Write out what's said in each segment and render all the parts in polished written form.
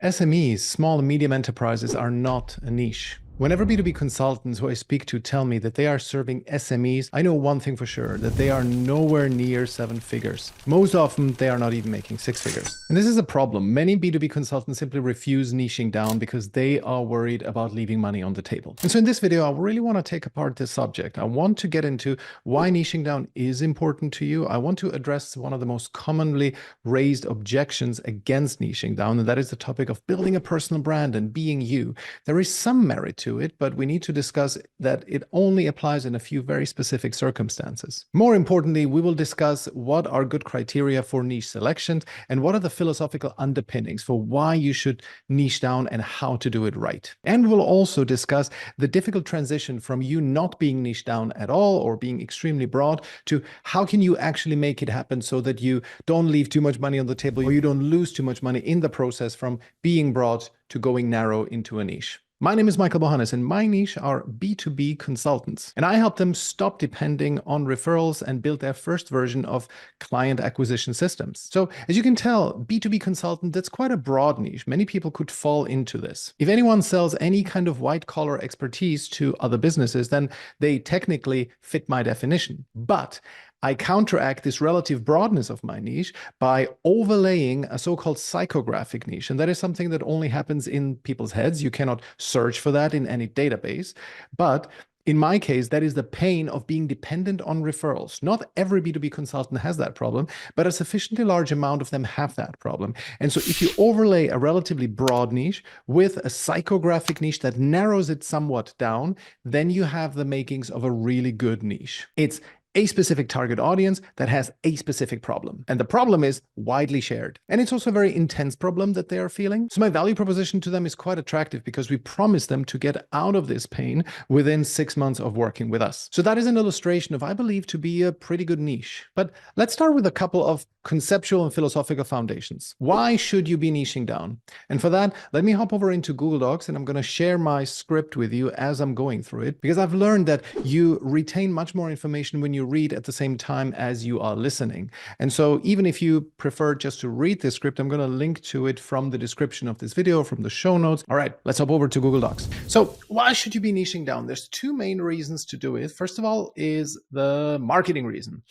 SMEs, small and medium enterprises, are not a niche. Whenever B2B consultants who I speak to tell me that they are serving SMEs, I know one thing for sure, that they are nowhere near seven figures. Most often, they are not even making six figures. And this is a problem. Many B2B consultants simply refuse niching down because they are worried about leaving money on the table. And so in this video, I really want to take apart this subject. I want to get into why niching down is important to you. I want to address one of the most commonly raised objections against niching down, and that is the topic of building a personal brand and being you. There is some merit to it, but we need to discuss that it only applies in a few very specific circumstances. More importantly, we will discuss what are good criteria for niche selection and what are the philosophical underpinnings for why you should niche down and how to do it right. And we'll also discuss the difficult transition from you not being niche down at all or being extremely broad to how can you actually make it happen so that you don't leave too much money on the table or you don't lose too much money in the process from being broad to going narrow into a niche. My name is Michael Bohannes, and my niche are B2B consultants. And I help them stop depending on referrals and build their first version of client acquisition systems. So as you can tell, B2B consultant, that's quite a broad niche. Many people could fall into this. If anyone sells any kind of white collar expertise to other businesses, then they technically fit my definition. But I counteract this relative broadness of my niche by overlaying a so-called psychographic niche. And that is something that only happens in people's heads. You cannot search for that in any database. But in my case, that is the pain of being dependent on referrals. Not every B2B consultant has that problem, but a sufficiently large amount of them have that problem. And so if you overlay a relatively broad niche with a psychographic niche that narrows it somewhat down, then you have the makings of a really good niche. It's a specific target audience that has a specific problem. And the problem is widely shared. And it's also a very intense problem that they are feeling. So my value proposition to them is quite attractive because we promise them to get out of this pain within 6 months of working with us. So that is an illustration of, I believe, to be a pretty good niche. But let's start with a couple of conceptual and philosophical foundations. Why should you be niching down? And for that, let me hop over into Google Docs and I'm going to share my script with you as I'm going through it, because I've learned that you retain much more information when you read at the same time as you are listening. And so even if you prefer just to read the script, I'm going to link to it from the description of this video, from the show notes. All right, let's hop over to Google Docs. So why should you be niching down? There's two main reasons to do it. First of all is the marketing reason.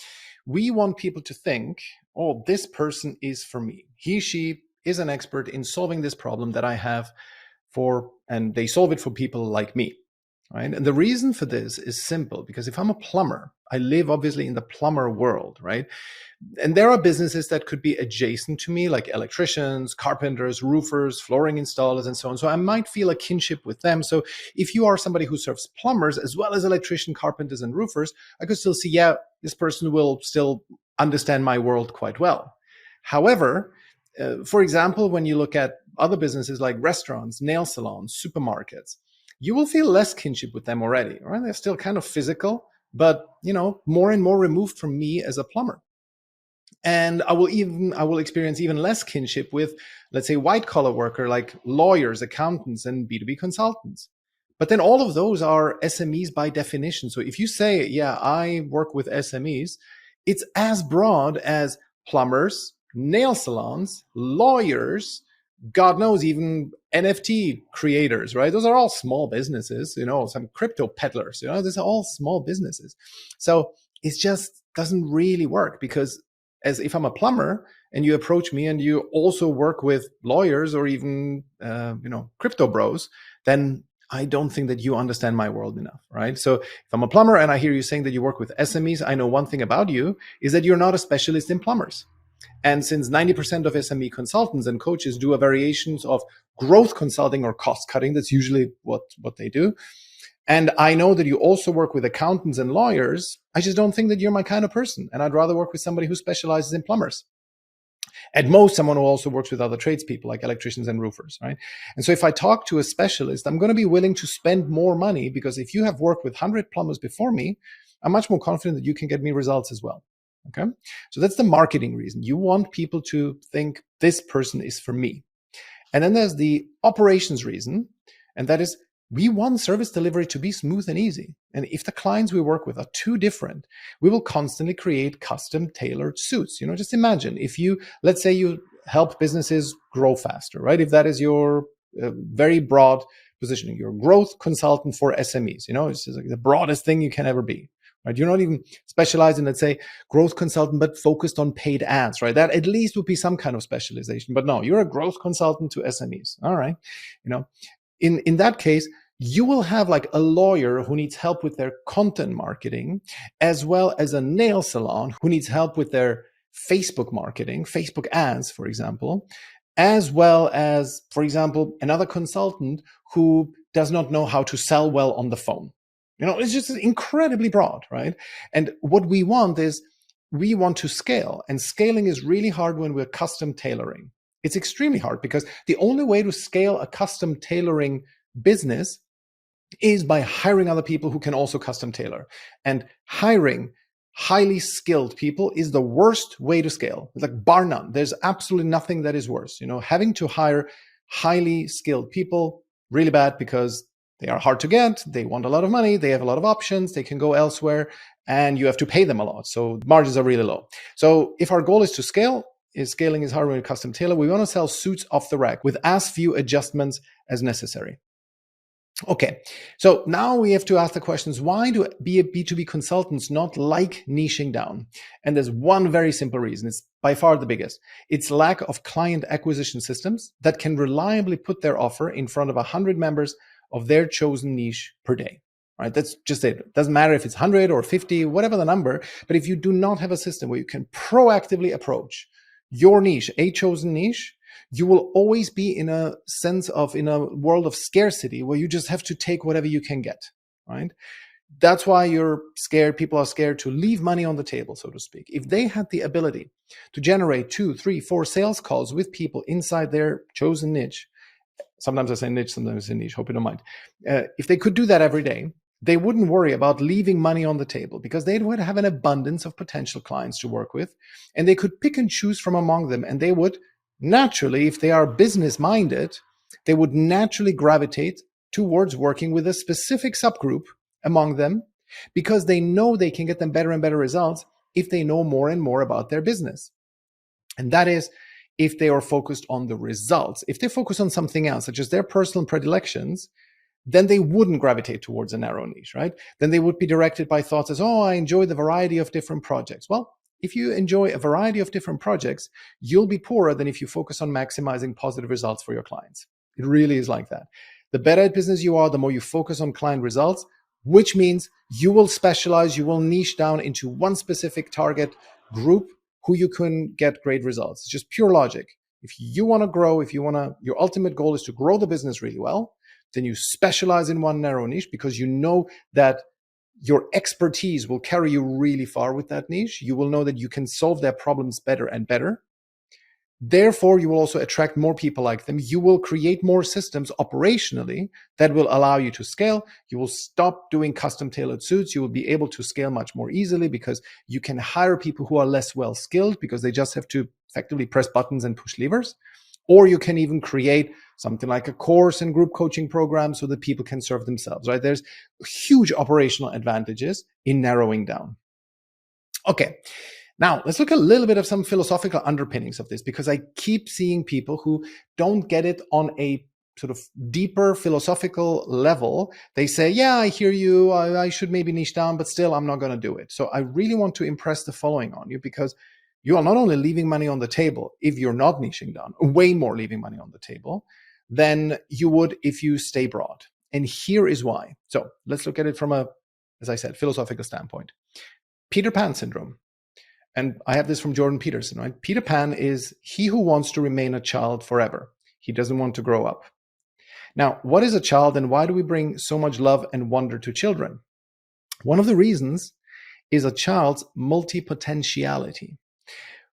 We want people to think, oh, this person is for me. He, she is an expert in solving this problem that I have and they solve it for people like me. Right? And the reason for this is simple, because if I'm a plumber, I live obviously in the plumber world, right? And there are businesses that could be adjacent to me, like electricians, carpenters, roofers, flooring installers, and so on. So I might feel a kinship with them. So if you are somebody who serves plumbers as well as electrician, carpenters, and roofers, I could still see, yeah, this person will still understand my world quite well. However, for example, when you look at other businesses like restaurants, nail salons, supermarkets, you will feel less kinship with them already, right? They're still kind of physical, but more and more removed from me as a plumber. And I will experience even less kinship with, let's say, white collar worker like lawyers, accountants, and B2B consultants. But then all of those are SMEs by definition. So if you say, yeah, I work with SMEs, it's as broad as plumbers, nail salons, lawyers, God knows, even NFT creators, right? Those are all small businesses, some crypto peddlers, these are all small businesses. So it just doesn't really work, because as if I'm a plumber and you approach me and you also work with lawyers or even, crypto bros, then I don't think that you understand my world enough, right? So if I'm a plumber and I hear you saying that you work with SMEs, I know one thing about you is that you're not a specialist in plumbers. And since 90% of SME consultants and coaches do a variations of growth consulting or cost cutting, that's usually what they do. And I know that you also work with accountants and lawyers. I just don't think that you're my kind of person. And I'd rather work with somebody who specializes in plumbers. At most, someone who also works with other tradespeople like electricians and roofers, right? And so if I talk to a specialist, I'm going to be willing to spend more money, because if you have worked with 100 plumbers before me, I'm much more confident that you can get me results as well. Okay, so that's the marketing reason. You want people to think this person is for me. And then there's the operations reason, and that is we want service delivery to be smooth and easy. And if the clients we work with are too different, we will constantly create custom tailored suits. Just imagine if let's say you help businesses grow faster, right? If that is your very broad positioning, you're a growth consultant for SMEs, it's like the broadest thing you can ever be, right? You're not even specialized in, let's say, growth consultant, but focused on paid ads, right? That at least would be some kind of specialization. But no, you're a growth consultant to SMEs. All right. In that case, you will have like a lawyer who needs help with their content marketing, as well as a nail salon who needs help with their Facebook marketing, Facebook ads, for example, as well as, for example, another consultant who does not know how to sell well on the phone. It's just incredibly broad, right? And what we want is we want to scale, and scaling is really hard when we're custom tailoring. It's extremely hard because the only way to scale a custom tailoring business is by hiring other people who can also custom tailor. And hiring highly skilled people is the worst way to scale. It's like bar none. There's absolutely nothing that is worse. Having to hire highly skilled people, really bad, because they are hard to get. They want a lot of money. They have a lot of options. They can go elsewhere, and you have to pay them a lot. So margins are really low. So if our goal is to scale, scaling is hard when we custom tailor, we want to sell suits off the rack with as few adjustments as necessary. Okay, so now we have to ask the questions, why do B2B consultants not like niching down? And there's one very simple reason. It's by far the biggest. It's lack of client acquisition systems that can reliably put their offer in front of 100 members of their chosen niche per day. Right? That's just it. It doesn't matter if it's 100 or 50, whatever the number, but if you do not have a system where you can proactively approach your niche, a chosen niche, you will always be in a world of scarcity where you just have to take whatever you can get, right? That's why you're scared. People are scared to leave money on the table, so to speak. If they had the ability to generate 2, 3, 4 sales calls with people inside their chosen niche, sometimes I say niche, sometimes I say niche, hope you don't mind. If they could do that every day, they wouldn't worry about leaving money on the table because they would have an abundance of potential clients to work with, and they could pick and choose from among them, and they would naturally, if they are business minded, they would naturally gravitate towards working with a specific subgroup among them because they know they can get them better and better results if they know more and more about their business. And that is if they are focused on the results. If they focus on something else, such as their personal predilections, then they wouldn't gravitate towards a narrow niche, right? Then they would be directed by thoughts as, oh, I enjoy the variety of different projects. Well, if you enjoy a variety of different projects, you'll be poorer than if you focus on maximizing positive results for your clients. It really is like that. The better at business you are, the more you focus on client results, which means you will specialize, you will niche down into one specific target group who you can get great results. It's just pure logic. If you want to grow, your ultimate goal is to grow the business really well, then you specialize in one narrow niche because you know that your expertise will carry you really far with that niche. You will know that you can solve their problems better and better. Therefore, you will also attract more people like them. You will create more systems operationally that will allow you to scale. You will stop doing custom tailored suits. You will be able to scale much more easily because you can hire people who are less well skilled because they just have to effectively press buttons and push levers. Or you can even create something like a course and group coaching program so that people can serve themselves, right? There's huge operational advantages in narrowing down. Okay, now let's look a little bit of some philosophical underpinnings of this, because I keep seeing people who don't get it on a sort of deeper philosophical level. They say, yeah, I hear you. I should maybe niche down, but still I'm not going to do it. So I really want to impress the following on you, because you are not only leaving money on the table if you're not niching down, way more leaving money on the table than you would if you stay broad. And here is why. So let's look at it from a, as I said, philosophical standpoint. Peter Pan syndrome. And I have this from Jordan Peterson, right? Peter Pan is he who wants to remain a child forever. He doesn't want to grow up. Now, what is a child and why do we bring so much love and wonder to children? One of the reasons is a child's multipotentiality.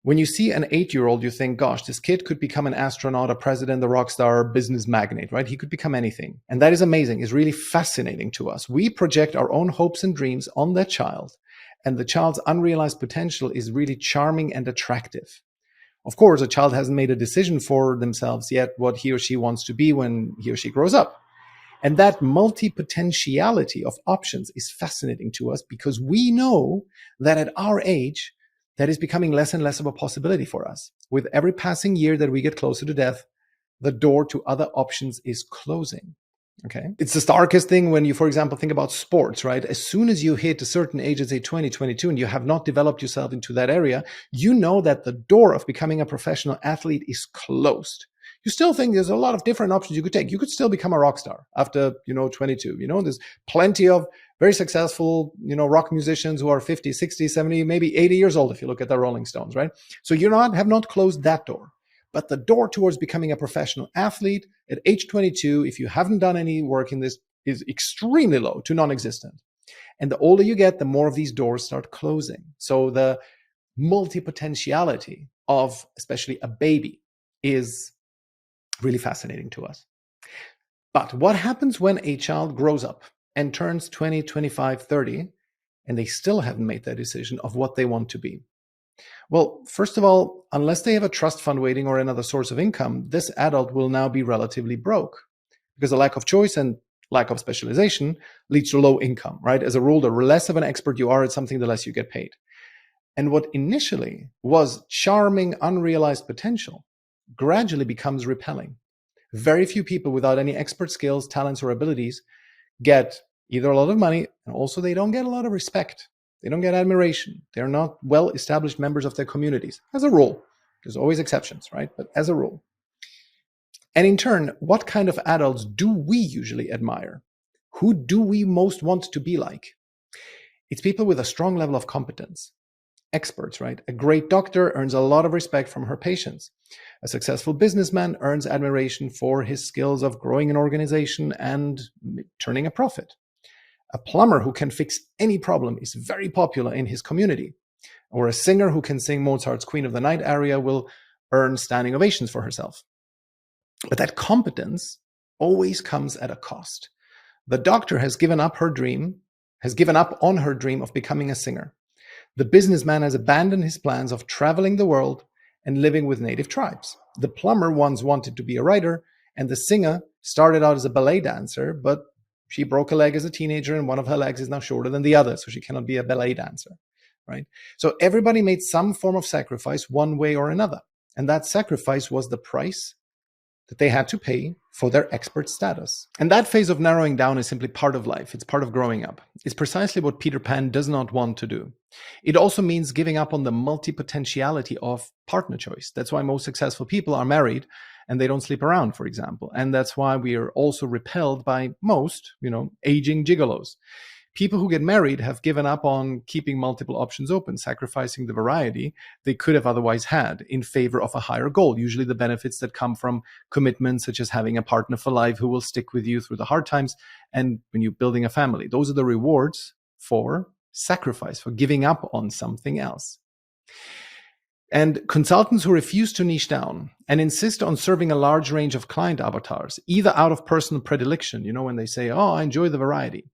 When you see an 8-year-old, you think, gosh, this kid could become an astronaut, a president, a rock star, business magnate, right? He could become anything. And that is amazing. It's really fascinating to us. We project our own hopes and dreams on that child. And the child's unrealized potential is really charming and attractive. Of course, a child hasn't made a decision for themselves yet what he or she wants to be when he or she grows up. And that multipotentiality of options is fascinating to us because we know that at our age, that is becoming less and less of a possibility for us. With every passing year that we get closer to death, the door to other options is closing. Okay. It's the starkest thing when you, for example, think about sports, right? As soon as you hit a certain age, say 20, 22, and you have not developed yourself into that area, you know that the door of becoming a professional athlete is closed. You still think there's a lot of different options you could take. You could still become a rock star after, 22. There's plenty of very successful, rock musicians who are 50, 60, 70, maybe 80 years old if you look at the Rolling Stones, right? So have not closed that door. But the door towards becoming a professional athlete at age 22, if you haven't done any work in this, is extremely low to non-existent. And the older you get, the more of these doors start closing. So the multi-potentiality of especially a baby is really fascinating to us. But what happens when a child grows up and turns 20, 25, 30, and they still haven't made their decision of what they want to be? Well, first of all, unless they have a trust fund waiting or another source of income, this adult will now be relatively broke because a lack of choice and lack of specialization leads to low income, right? As a rule, the less of an expert you are at something, the less you get paid. And what initially was charming, unrealized potential gradually becomes repelling. Very few people without any expert skills, talents, or abilities get either a lot of money, and also they don't get a lot of respect. They don't get admiration. They're not well-established members of their communities. As a rule, there's always exceptions, right? But as a rule. And in turn, what kind of adults do we usually admire? Who do we most want to be like? It's people with a strong level of competence. Experts, right? A great doctor earns a lot of respect from her patients. A successful businessman earns admiration for his skills of growing an organization and turning a profit. A plumber who can fix any problem is very popular in his community. Or a singer who can sing Mozart's Queen of the Night aria will earn standing ovations for herself. But that competence always comes at a cost. The doctor has given up on her dream of becoming a singer. The businessman has abandoned his plans of traveling the world and living with native tribes. The plumber once wanted to be a writer, and the singer started out as a ballet dancer, but she broke a leg as a teenager, and one of her legs is now shorter than the other, so she cannot be a ballet dancer, right? So everybody made some form of sacrifice one way or another, and that sacrifice was the price that they had to pay for their expert status. And that phase of narrowing down is simply part of life. It's part of growing up. It's precisely what Peter Pan does not want to do. It also means giving up on the multi-potentiality of partner choice. That's why most successful people are married and they don't sleep around, for example. And that's why we are also repelled by most, aging gigolos. People who get married have given up on keeping multiple options open, sacrificing the variety they could have otherwise had in favor of a higher goal, usually the benefits that come from commitments such as having a partner for life who will stick with you through the hard times and when you're building a family. Those are the rewards for sacrifice, for giving up on something else. And consultants who refuse to niche down and insist on serving a large range of client avatars, either out of personal predilection, when they say, oh, I enjoy the variety,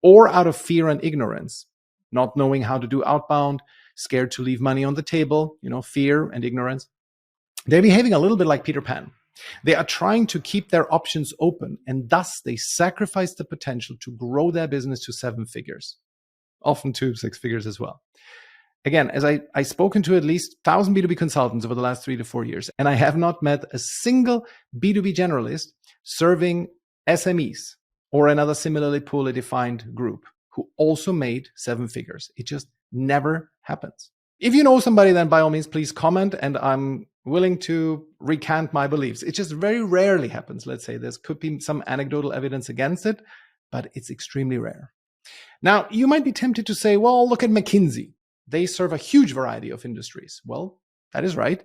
or out of fear and ignorance, not knowing how to do outbound, scared to leave money on the table, fear and ignorance. They're behaving a little bit like Peter Pan. They are trying to keep their options open, and thus they sacrifice the potential to grow their business to 7 figures, often to 6 figures as well. Again, as I've spoken to at least 1,000 B2B consultants over the last 3 to 4 years, and I have not met a single B2B generalist serving SMEs or another similarly poorly defined group who also made 7 figures. It just never happens. If you know somebody, then by all means, please comment, and I'm willing to recant my beliefs. It just very rarely happens. Let's say there could be some anecdotal evidence against it, but it's extremely rare. Now, you might be tempted to say, well, look at McKinsey. They serve a huge variety of industries. Well, that is right.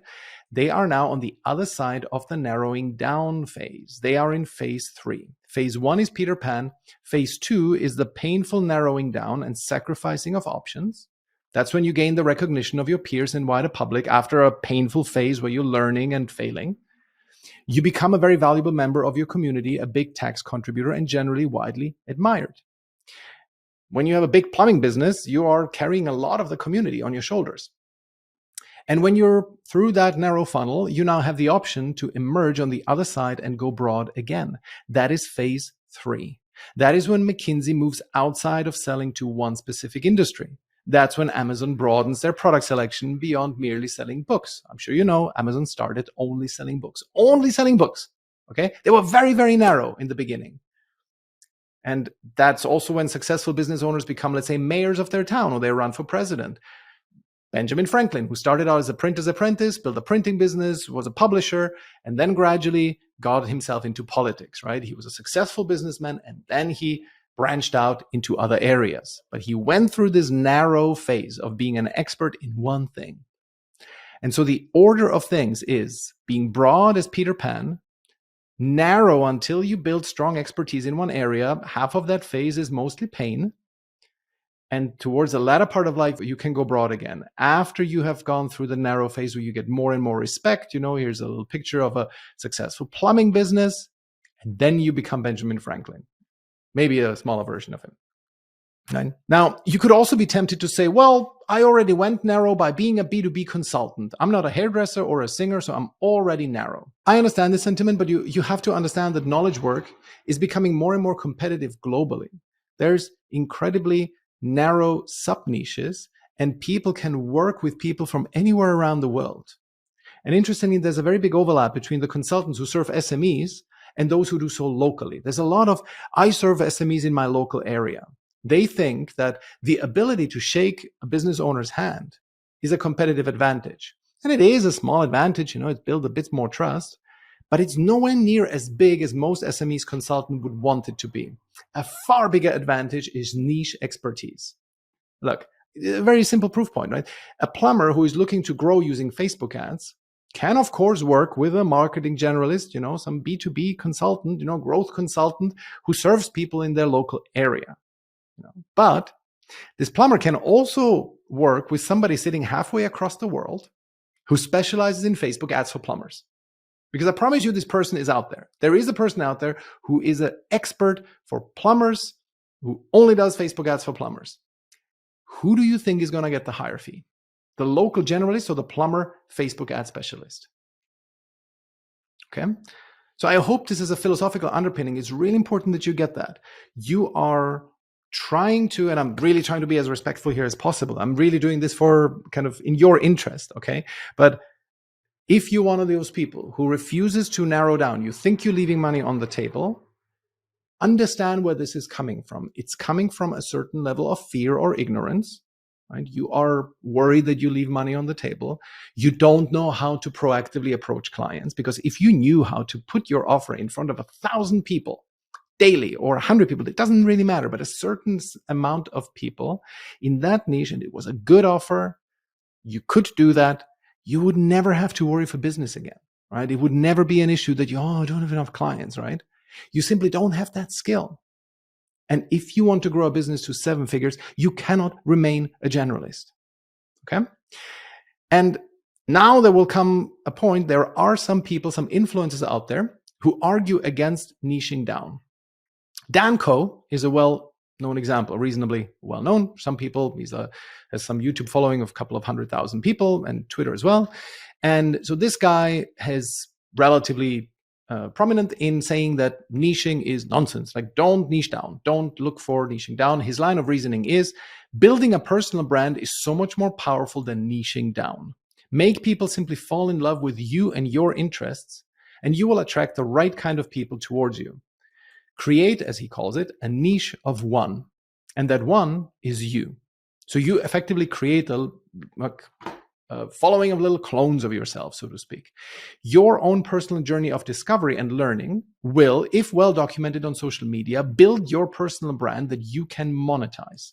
They are now on the other side of the narrowing down phase. They are in phase 3. Phase 1 is Peter Pan. Phase 2 is the painful narrowing down and sacrificing of options. That's when you gain the recognition of your peers and wider public after a painful phase where you're learning and failing. You become a very valuable member of your community, a big tax contributor, and generally widely admired. When you have a big plumbing business, you are carrying a lot of the community on your shoulders. And when you're through that narrow funnel, you now have the option to emerge on the other side and go broad again. That is phase 3. That is when McKinsey moves outside of selling to one specific industry. That's when Amazon broadens their product selection beyond merely selling books. I'm sure you know Amazon started only selling books. Only selling books. Okay? They were very, very narrow in the beginning. And that's also when successful business owners become, let's say, mayors of their town, or they run for president. Benjamin Franklin, who started out as a printer's apprentice, built a printing business, was a publisher, and then gradually got himself into politics, right? He was a successful businessman, and then he branched out into other areas. But he went through this narrow phase of being an expert in one thing. And so the order of things is being broad as Peter Pan, narrow until you build strong expertise in one area. Half of that phase is mostly pain. And towards the latter part of life, you can go broad again. After you have gone through the narrow phase where you get more and more respect, here's a little picture of a successful plumbing business, and then you become Benjamin Franklin. Maybe a smaller version of him. Right? Now, you could also be tempted to say, well, I already went narrow by being a B2B consultant. I'm not a hairdresser or a singer, so I'm already narrow. I understand this sentiment, but you have to understand that knowledge work is becoming more and more competitive globally. There's incredibly narrow sub-niches, and people can work with people from anywhere around the world. And interestingly, there's a very big overlap between the consultants who serve SMEs and those who do so locally. There's a lot of, I serve SMEs in my local area. They think that the ability to shake a business owner's hand is a competitive advantage. And it is a small advantage, it builds a bit more trust, but it's nowhere near as big as most SMEs consultant would want it to be. A far bigger advantage is niche expertise. Look, a very simple proof point, right? A plumber who is looking to grow using Facebook ads can, of course, work with a marketing generalist, some B2B consultant, growth consultant who serves people in their local area. But this plumber can also work with somebody sitting halfway across the world who specializes in Facebook ads for plumbers. Because I promise you, this person is out there. There is a person out there who is an expert for plumbers, who only does Facebook ads for plumbers. Who do you think is going to get the higher fee? The local generalist or the plumber Facebook ad specialist? Okay. So I hope this is a philosophical underpinning. It's really important that you get that. You are trying to, and I'm really trying to be as respectful here as possible. I'm really doing this for kind of in your interest. Okay. But if you're one of those people who refuses to narrow down, you think you're leaving money on the table, understand where this is coming from. It's coming from a certain level of fear or ignorance, right? You are worried that you leave money on the table. You don't know how to proactively approach clients, because if you knew how to put your offer in front of 1,000 people daily or 100 people, it doesn't really matter, but a certain amount of people in that niche, and it was a good offer, you could do that. You would never have to worry for business again, right? It would never be an issue that I don't have enough clients, right? You simply don't have that skill. And if you want to grow a business to 7 figures, you cannot remain a generalist, okay? And now there will come a point, there are some people, some influencers out there who argue against niching down. Dan Coe is a well-known example, reasonably well-known. Some people, has some YouTube following of a couple of 100,000 people and Twitter as well. And so this guy has relatively prominent in saying that niching is nonsense. Like, don't niche down. Don't look for niching down. His line of reasoning is building a personal brand is so much more powerful than niching down. Make people simply fall in love with you and your interests, and you will attract the right kind of people towards you. Create, as he calls it, a niche of one, and that one is you. So you effectively create a following of little clones of yourself, so to speak. Your own personal journey of discovery and learning will, if well documented on social media, build your personal brand that you can monetize.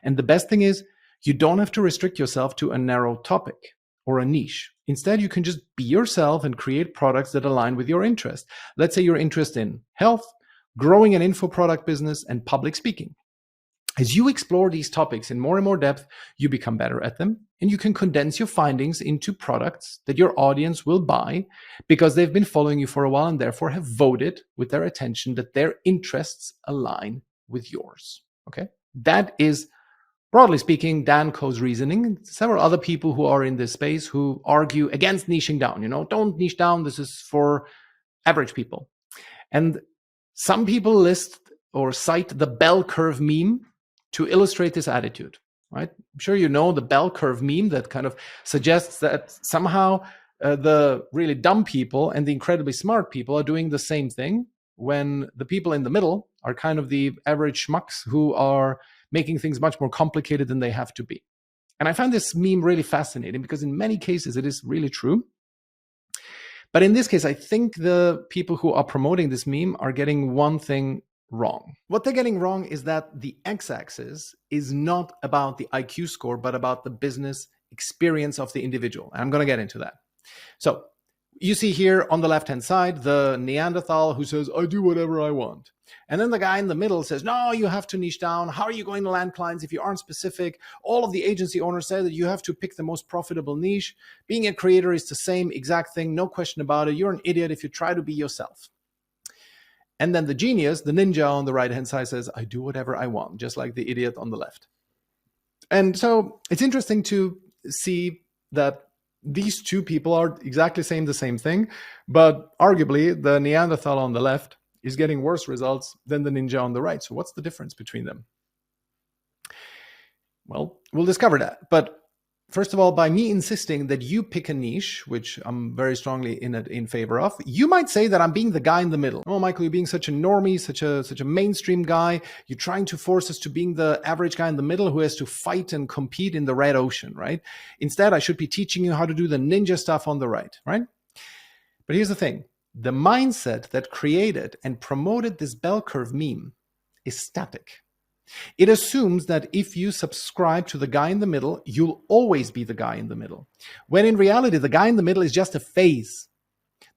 And the best thing is, you don't have to restrict yourself to a narrow topic or a niche. Instead, you can just be yourself and create products that align with your interest. Let's say your interest in health, growing an info product business, and public speaking. As you explore these topics in more and more depth, you become better at them, and you can condense your findings into products that your audience will buy because they've been following you for a while and therefore have voted with their attention that their interests align with yours. Okay? That is, broadly speaking, Dan Coe's reasoning, and several other people who are in this space who argue against niching down. Don't niche down. This is for average people. And some people list or cite the bell curve meme to illustrate this attitude. right? I'm sure you know the bell curve meme that kind of suggests that somehow the really dumb people and the incredibly smart people are doing the same thing, when the people in the middle are kind of the average schmucks who are making things much more complicated than they have to be. And I find this meme really fascinating because in many cases it is really true. But in this case, I think the people who are promoting this meme are getting one thing wrong. What they're getting wrong is that the x-axis is not about the IQ score, but about the business experience of the individual. And I'm going to get into that. So you see here on the left-hand side, the Neanderthal who says, I do whatever I want. And then the guy in the middle says, no, you have to niche down. How are you going to land clients if you aren't specific? All of the agency owners say that you have to pick the most profitable niche. Being a creator is the same exact thing. No question about it. You're an idiot if you try to be yourself. And then the genius, the ninja on the right-hand side says, I do whatever I want, just like the idiot on the left. And so it's interesting to see that these two people are exactly saying the same thing, but arguably the Neanderthal on the left is getting worse results than the ninja on the right. So what's the difference between them? Well, we'll discover that. But first of all, by me insisting that you pick a niche, which I'm very strongly in favor of, you might say that I'm being the guy in the middle. Oh, Michael, you're being such a normie, such a mainstream guy. You're trying to force us to being the average guy in the middle who has to fight and compete in the red ocean, right? Instead, I should be teaching you how to do the ninja stuff on the right, right? But here's the thing. The mindset that created and promoted this bell curve meme is static. It assumes that if you subscribe to the guy in the middle, you'll always be the guy in the middle. When in reality, the guy in the middle is just a phase.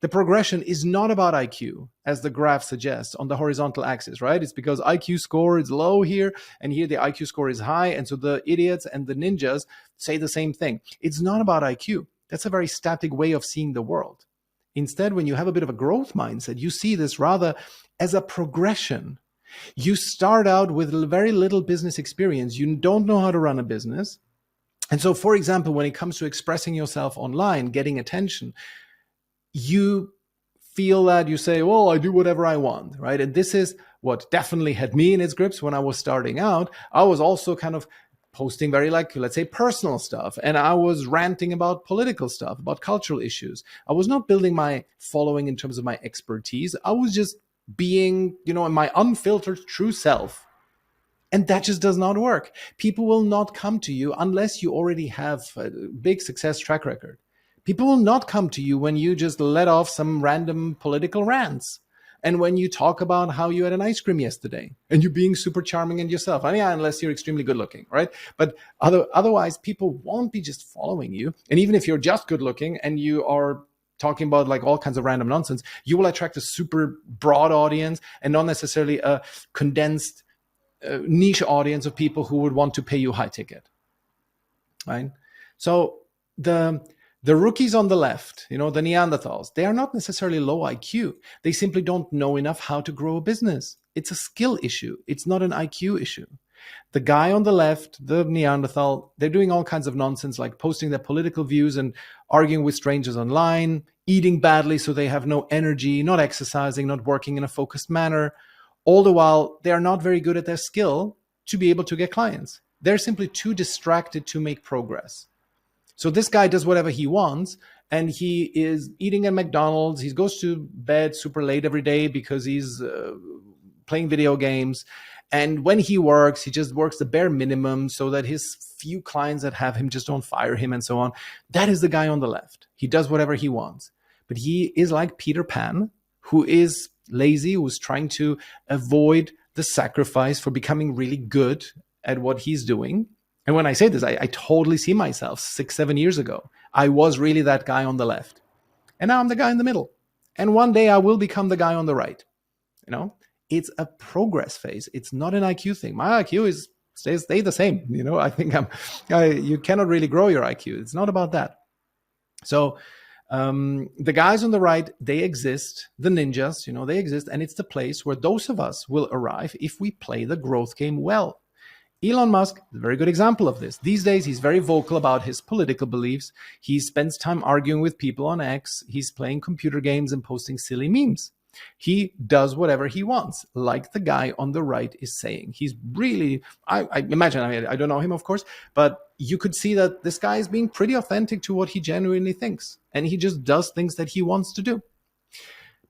The progression is not about IQ, as the graph suggests on the horizontal axis, right? It's because IQ score is low here, and here the IQ score is high, and so the idiots and the ninjas say the same thing. It's not about IQ. That's a very static way of seeing the world. Instead, when you have a bit of a growth mindset, you see this rather as a progression. You start out with very little business experience. You don't know how to run a business. And so, for example, when it comes to expressing yourself online, getting attention, you feel that you say, well, I do whatever I want, right? And this is what definitely had me in its grips when I was starting out. I was also kind of posting very, like, let's say, personal stuff. And I was ranting about political stuff, about cultural issues. I was not building my following in terms of my expertise. I was just being, my unfiltered true self. And that just does not work. People will not come to you unless you already have a big success track record. People will not come to you when you just let off some random political rants. And when you talk about how you had an ice cream yesterday and you're being super charming and yourself. I mean, unless you're extremely good looking, right? But otherwise, people won't be just following you. And even if you're just good looking and you are talking about like all kinds of random nonsense, you will attract a super broad audience and not necessarily a condensed niche audience of people who would want to pay you high ticket, right? So the rookies on the left, the Neanderthals, they are not necessarily low IQ. They simply don't know enough how to grow a business. It's a skill issue. It's not an IQ issue. The guy on the left, the Neanderthal, they're doing all kinds of nonsense, like posting their political views and arguing with strangers online, eating badly so they have no energy, not exercising, not working in a focused manner. All the while, they are not very good at their skill to be able to get clients. They're simply too distracted to make progress. So this guy does whatever he wants, and he is eating at McDonald's. He goes to bed super late every day because he's playing video games. And when he works, he just works the bare minimum so that his few clients that have him just don't fire him and so on. That is the guy on the left. He does whatever he wants. But he is like Peter Pan, who is lazy, who's trying to avoid the sacrifice for becoming really good at what he's doing. And when I say this, I totally see myself 6-7 years ago. I was really that guy on the left. And now I'm the guy in the middle. And one day I will become the guy on the right. It's a progress phase. It's not an IQ thing. My IQ stay the same. I think you cannot really grow your IQ. It's not about that. So the guys on the right, they exist. The ninjas, they exist. And it's the place where those of us will arrive if we play the growth game well. Elon Musk is a very good example of this. These days, he's very vocal about his political beliefs. He spends time arguing with people on X. He's playing computer games and posting silly memes. He does whatever he wants, like the guy on the right is saying. He's really, I imagine, I mean, I don't know him, of course, but you could see that this guy is being pretty authentic to what he genuinely thinks. And he just does things that he wants to do.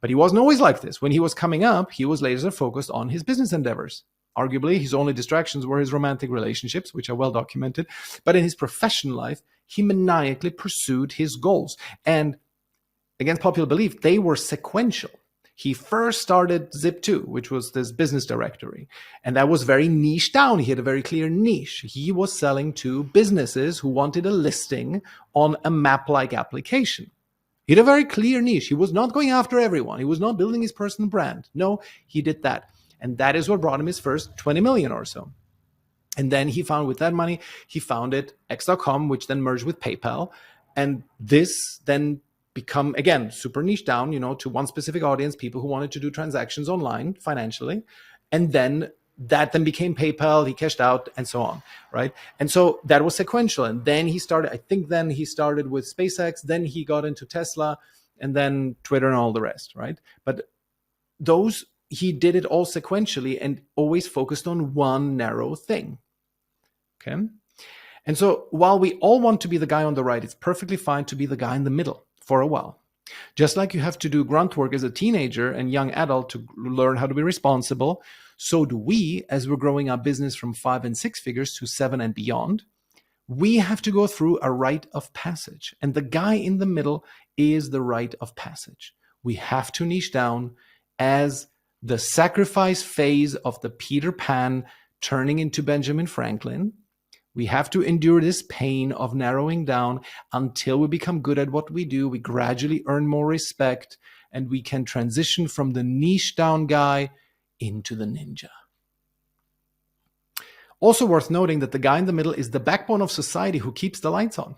But he wasn't always like this. When he was coming up, he was laser focused on his business endeavors. Arguably, his only distractions were his romantic relationships, which are well documented. But in his professional life, he maniacally pursued his goals. And against popular belief, they were sequential. He first started Zip2, which was this business directory. And that was very niche down. He had a very clear niche. He was selling to businesses who wanted a listing on a map-like application. He had a very clear niche. He was not going after everyone. He was not building his personal brand. No, he did that. And that is what brought him his first 20 million or so. And then he found, with that money, he founded X.com, which then merged with PayPal. And this then become, again, super niche down, to one specific audience, people who wanted to do transactions online financially. And then that then became PayPal, he cashed out, and so on, right? And so that was sequential. And then he started, I think then he started with SpaceX, then he got into Tesla, and then Twitter and all the rest, right? But those, he did it all sequentially and always focused on one narrow thing, okay? And so while we all want to be the guy on the right, it's perfectly fine to be the guy in the middle for a while. Just like you have to do grunt work as a teenager and young adult to learn how to be responsible, so do we as we're growing our business from 5 and 6 figures to 7 and beyond. We have to go through a rite of passage. And the guy in the middle is the rite of passage. We have to niche down as the sacrifice phase of the Peter Pan turning into Benjamin Franklin. We have to endure this pain of narrowing down until we become good at what we do. We gradually earn more respect, and we can transition from the niche down guy into the ninja. Also worth noting that the guy in the middle is the backbone of society who keeps the lights on.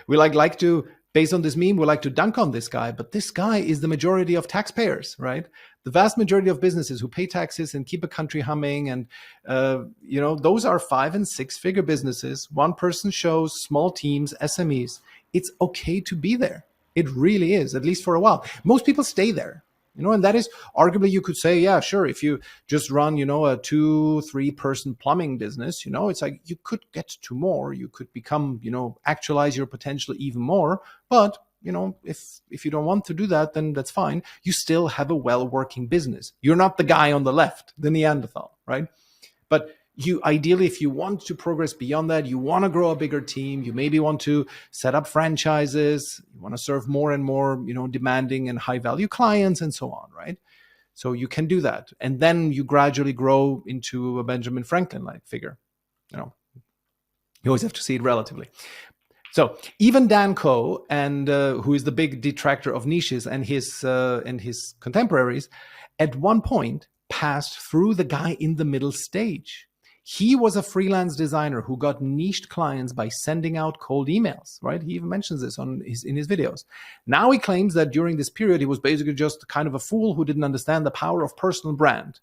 We like to, based on this meme, we like to dunk on this guy, but this guy is the majority of taxpayers, right? The vast majority of businesses who pay taxes and keep a country humming, and those are 5 and 6 figure businesses, one person shows, small teams, SMEs. It's okay to be there. It really is, at least for a while. Most people stay there, and that is arguably, you could say, yeah, sure, if you just run, a 2-3 person plumbing business, it's like you could get to more, you could become, actualize your potential even more. But if you don't want to do that, then that's fine. You still have a well-working business. You're not the guy on the left, the Neanderthal, right? But you ideally, if you want to progress beyond that, you want to grow a bigger team, you maybe want to set up franchises, you want to serve more and more, demanding and high-value clients and so on, right? So you can do that. And then you gradually grow into a Benjamin Franklin-like figure. You always have to see it relatively. So even Dan Coe, and who is the big detractor of niches, and his contemporaries, at one point passed through the guy in the middle stage. He was a freelance designer who got niched clients by sending out cold emails, right? He even mentions this in his videos. Now he claims that during this period, he was basically just kind of a fool who didn't understand the power of personal brand.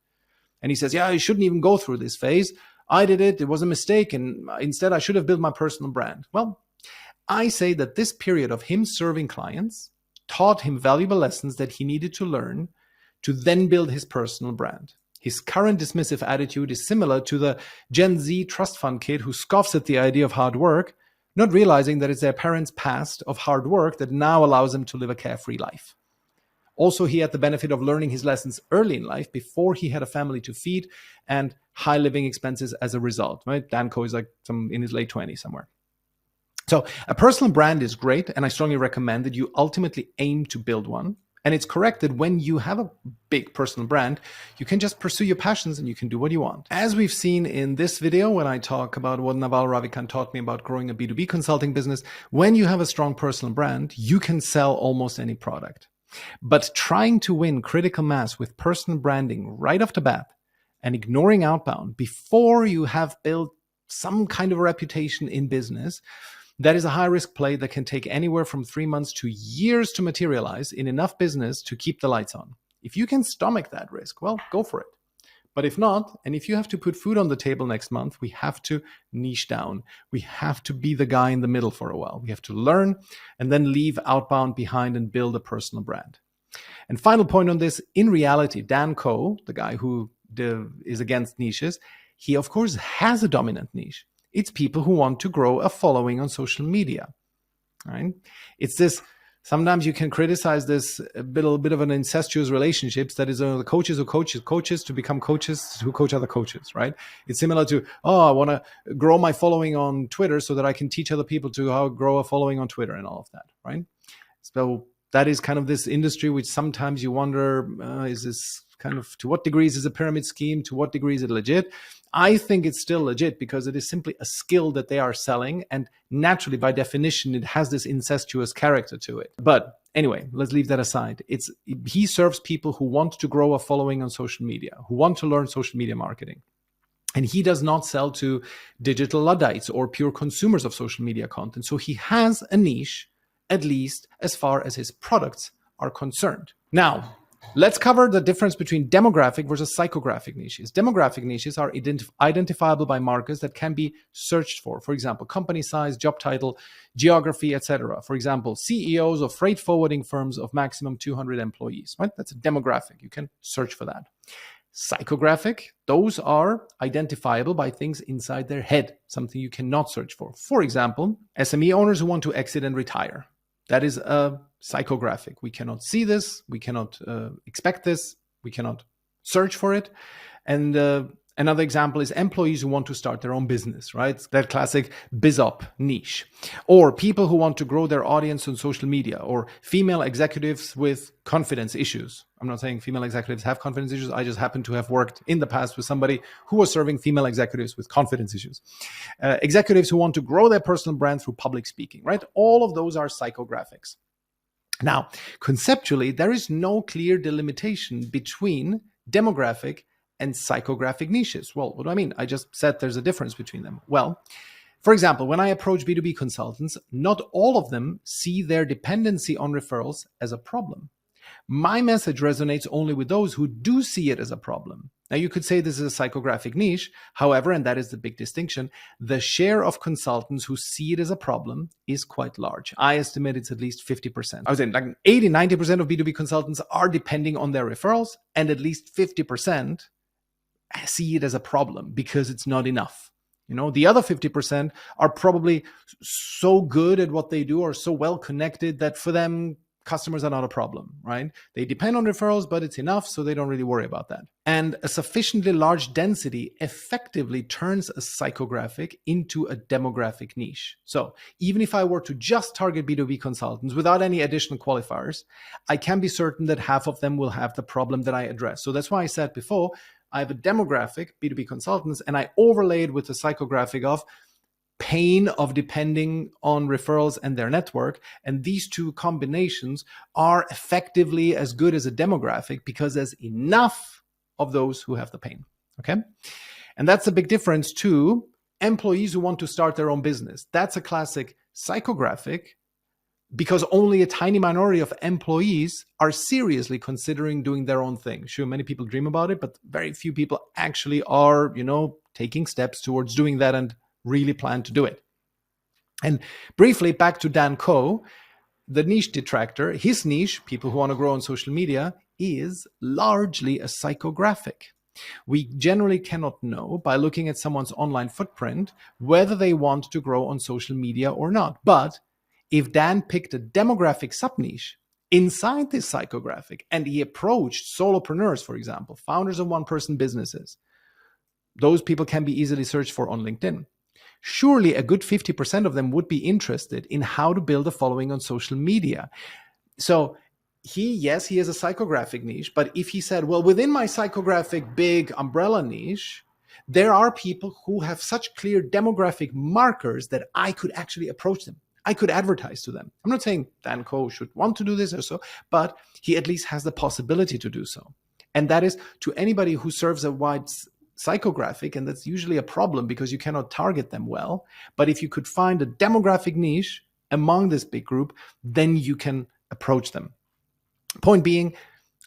And he says, yeah, you shouldn't even go through this phase. I did it. It was a mistake. And instead, I should have built my personal brand. Well, I say that this period of him serving clients taught him valuable lessons that he needed to learn to then build his personal brand. His current dismissive attitude is similar to the Gen Z trust fund kid who scoffs at the idea of hard work, not realizing that it's their parents' past of hard work that now allows them to live a carefree life. Also, he had the benefit of learning his lessons early in life before he had a family to feed and high living expenses as a result. Right? Dan Coe is like in his late 20s somewhere. So a personal brand is great, and I strongly recommend that you ultimately aim to build one. And it's correct that when you have a big personal brand, you can just pursue your passions and you can do what you want. As we've seen in this video, when I talk about what Naval Ravikant taught me about growing a B2B consulting business, when you have a strong personal brand, you can sell almost any product. But trying to win critical mass with personal branding right off the bat and ignoring outbound before you have built some kind of a reputation in business, that is a high-risk play that can take anywhere from 3 months to years to materialize in enough business to keep the lights on. If you can stomach that risk, well, go for it. But if not, and if you have to put food on the table next month, we have to niche down. We have to be the guy in the middle for a while. We have to learn and then leave outbound behind and build a personal brand. And final point on this, in reality, Dan Coe, the guy who is against niches, he of course has a dominant niche. It's people who want to grow a following on social media, right? It's this, sometimes you can criticize this a bit of an incestuous relationships that is the coaches who coaches to become coaches who coach other coaches, right? It's similar to, I want to grow my following on Twitter so that I can teach other people to how to grow a following on Twitter and all of that, right? So that is kind of this industry which sometimes you wonder, is this kind of, to what degree is this a pyramid scheme? To what degree is it legit? I think it's still legit because it is simply a skill that they are selling. And naturally, by definition, it has this incestuous character to it. But anyway, let's leave that aside. He serves people who want to grow a following on social media, who want to learn social media marketing. And he does not sell to digital Luddites or pure consumers of social media content. So he has a niche, at least as far as his products are concerned. Now, let's cover the difference between demographic versus psychographic niches. Demographic niches are identifiable by markers that can be searched for. For example, company size, job title, geography, etc. For example, CEOs of freight forwarding firms of maximum 200 employees, right? That's a demographic. You can search for that. Psychographic, those are identifiable by things inside their head, something you cannot search for. For example, SME owners who want to exit and retire. That is a psychographic. We cannot see this. We cannot expect this. We cannot search for it. And another example is employees who want to start their own business, right? That classic BizOp niche. Or people who want to grow their audience on social media, or female executives with confidence issues. I'm not saying female executives have confidence issues. I just happen to have worked in the past with somebody who was serving female executives with confidence issues. Executives who want to grow their personal brand through public speaking, right? All of those are psychographics. Now, conceptually, there is no clear delimitation between demographic and psychographic niches. Well, what do I mean? I just said there's a difference between them. Well, for example, when I approach B2B consultants, not all of them see their dependency on referrals as a problem. My message resonates only with those who do see it as a problem. Now, you could say this is a psychographic niche. However, and that is the big distinction, the share of consultants who see it as a problem is quite large. I estimate it's at least 50%. I was saying like 80, 90% of B2B consultants are depending on their referrals, and at least 50% see it as a problem because it's not enough. You know, the other 50% are probably so good at what they do or so well connected that for them, customers are not a problem, right? They depend on referrals, but it's enough, so they don't really worry about that. And a sufficiently large density effectively turns a psychographic into a demographic niche. So even if I were to just target B2B consultants without any additional qualifiers, I can be certain that half of them will have the problem that I address. So that's why I said before, I have a demographic, B2B consultants, and I overlaid with the psychographic of pain of depending on referrals and their network. And these two combinations are effectively as good as a demographic because there's enough of those who have the pain. Okay. And that's a big difference to employees who want to start their own business. That's a classic psychographic because only a tiny minority of employees are seriously considering doing their own thing. Sure, many people dream about it, but very few people actually are, taking steps towards doing that and really plan to do it. And briefly, back to Dan Coe, the niche detractor, his niche, people who want to grow on social media, is largely a psychographic. We generally cannot know by looking at someone's online footprint whether they want to grow on social media or not. But if Dan picked a demographic sub-niche inside this psychographic and he approached solopreneurs, for example, founders of one-person businesses, those people can be easily searched for on LinkedIn. Surely a good 50% of them would be interested in how to build a following on social media. So he has a psychographic niche, but if he said, well, within my psychographic big umbrella niche, there are people who have such clear demographic markers that I could actually approach them. I could advertise to them. I'm not saying Dan Coe should want to do this or so, but he at least has the possibility to do so. And that is to anybody who serves a wide psychographic, and that's usually a problem because you cannot target them well. But if you could find a demographic niche among this big group, then you can approach them. Point being,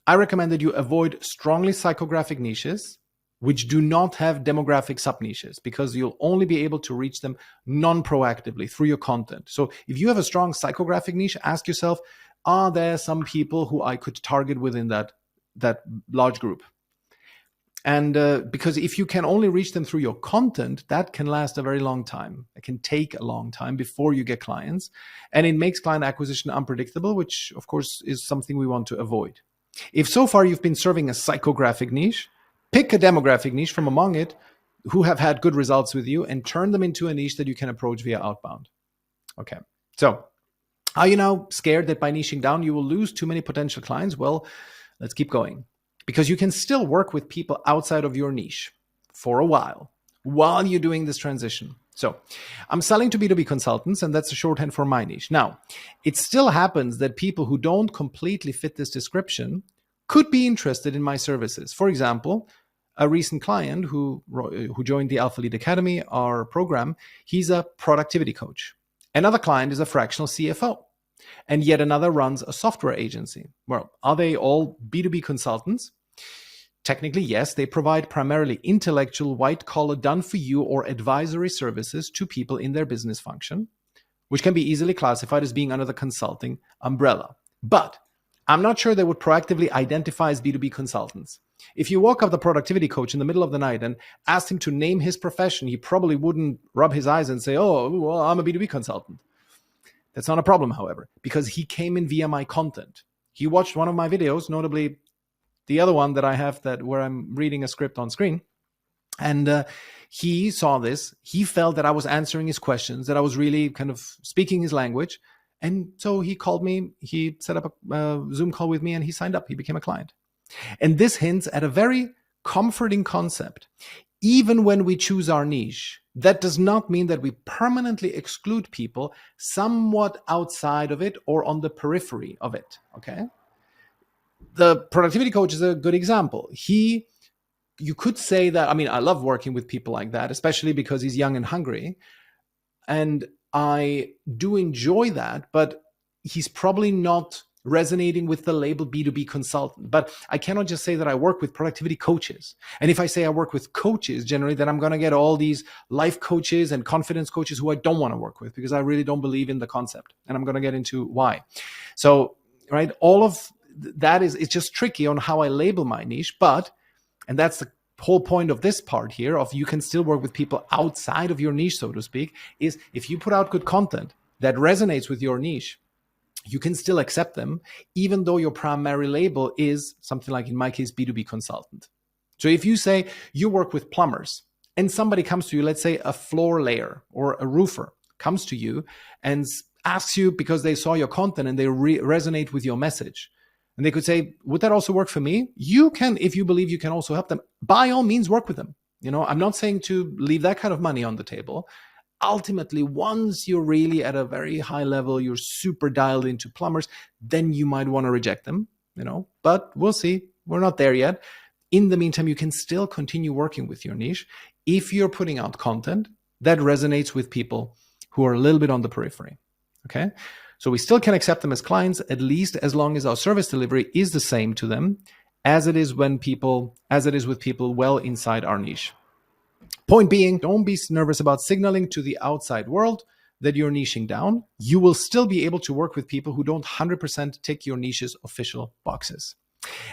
I recommend that you avoid strongly psychographic niches which do not have demographic sub-niches because you'll only be able to reach them non-proactively through your content. So if you have a strong psychographic niche, ask yourself, are there some people who I could target within that large group? And because if you can only reach them through your content, that can last a very long time. It can take a long time before you get clients. And it makes client acquisition unpredictable, which of course is something we want to avoid. If so far you've been serving a psychographic niche, pick a demographic niche from among it who have had good results with you and turn them into a niche that you can approach via outbound. Okay, so are you now scared that by niching down you will lose too many potential clients? Well, let's keep going. Because you can still work with people outside of your niche for a while you're doing this transition. So I'm selling to B2B consultants, and that's a shorthand for my niche. Now, it still happens that people who don't completely fit this description could be interested in my services. For example, a recent client who joined the Alpha Lead Academy, our program, he's a productivity coach. Another client is a fractional CFO. And yet another runs a software agency. Well, are they all B2B consultants? Technically, yes. They provide primarily intellectual, white-collar, done-for-you or advisory services to people in their business function, which can be easily classified as being under the consulting umbrella. But I'm not sure they would proactively identify as B2B consultants. If you woke up the productivity coach in the middle of the night and asked him to name his profession, he probably wouldn't rub his eyes and say, oh, well, I'm a B2B consultant. That's not a problem, however, because he came in via my content. He watched one of my videos, notably the other one that I have where I'm reading a script on screen. And he saw this. He felt that I was answering his questions, that I was really kind of speaking his language. And so he called me, he set up a Zoom call with me, and he signed up. He became a client. And this hints at a very comforting concept. Even when we choose our niche, that does not mean that we permanently exclude people somewhat outside of it or on the periphery of it, okay? The productivity coach is a good example. You could say that, I love working with people like that, especially because he's young and hungry. And I do enjoy that, but he's probably not resonating with the label B2B consultant. But I cannot just say that I work with productivity coaches. And if I say I work with coaches, generally, then I'm going to get all these life coaches and confidence coaches who I don't want to work with because I really don't believe in the concept. And I'm going to get into why. So, right, all of that it's just tricky on how I label my niche. And that's the whole point of this part here of you can still work with people outside of your niche, so to speak, is if you put out good content that resonates with your niche, you can still accept them, even though your primary label is something like, in my case, B2B consultant. So if you say you work with plumbers and somebody comes to you, let's say a floor layer or a roofer comes to you and asks you because they saw your content and they resonate with your message. And they could say, would that also work for me? You can, if you believe you can also help them, by all means work with them. I'm not saying to leave that kind of money on the table. Ultimately, once you're really at a very high level, you're super dialed into plumbers, then you might want to reject them, but we'll see. We're not there yet. In the meantime, you can still continue working with your niche if you're putting out content that resonates with people who are a little bit on the periphery. Okay. So we still can accept them as clients, at least as long as our service delivery is the same to them as it is with people well inside our niche. Point being, don't be nervous about signaling to the outside world that you're niching down. You will still be able to work with people who don't 100% tick your niche's official boxes.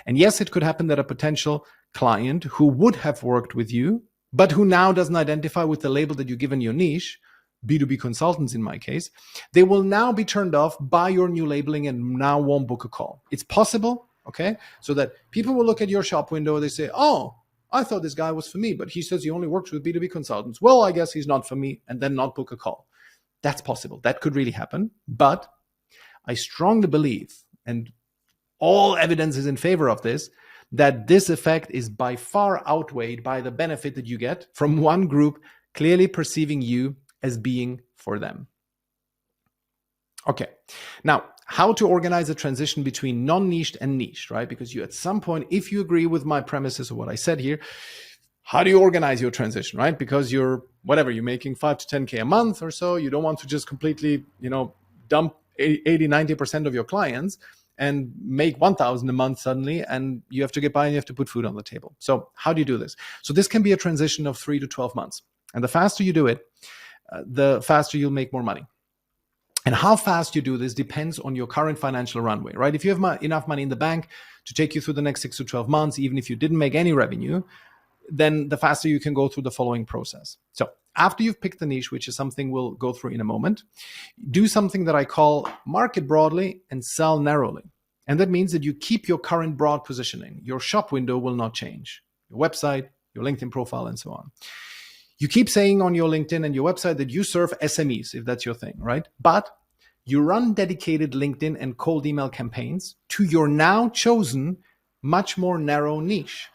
And yes, it could happen that a potential client who would have worked with you, but who now doesn't identify with the label that you give in your niche, B2B consultants in my case, they will now be turned off by your new labeling and now won't book a call. It's possible, okay? So that people will look at your shop window, they say, oh, I thought this guy was for me, but he says he only works with B2B consultants. Well, I guess he's not for me, and then not book a call. That's possible. That could really happen. But I strongly believe, and all evidence is in favor of this, that this effect is by far outweighed by the benefit that you get from one group clearly perceiving you as being for them. Okay, now how to organize a transition between non-niched and niched, right? Because you at some point, if you agree with my premises of what I said here, how do you organize your transition, right? Because you're making 5 to 10K a month or so. You don't want to just completely, dump 80, 90% of your clients and make 1,000 a month suddenly, and you have to get by and you have to put food on the table. So how do you do this? So this can be a transition of 3 to 12 months. And the faster you do it, the faster you'll make more money. And how fast you do this depends on your current financial runway, right? If you have enough money in the bank to take you through the next 6 to 12 months, even if you didn't make any revenue, then the faster you can go through the following process. So after you've picked the niche, which is something we'll go through in a moment, do something that I call market broadly and sell narrowly. And that means that you keep your current broad positioning. Your shop window will not change. Your website, your LinkedIn profile, and so on. You keep saying on your LinkedIn and your website that you serve SMEs, if that's your thing, right? But you run dedicated LinkedIn and cold email campaigns to your now chosen, much more narrow niche.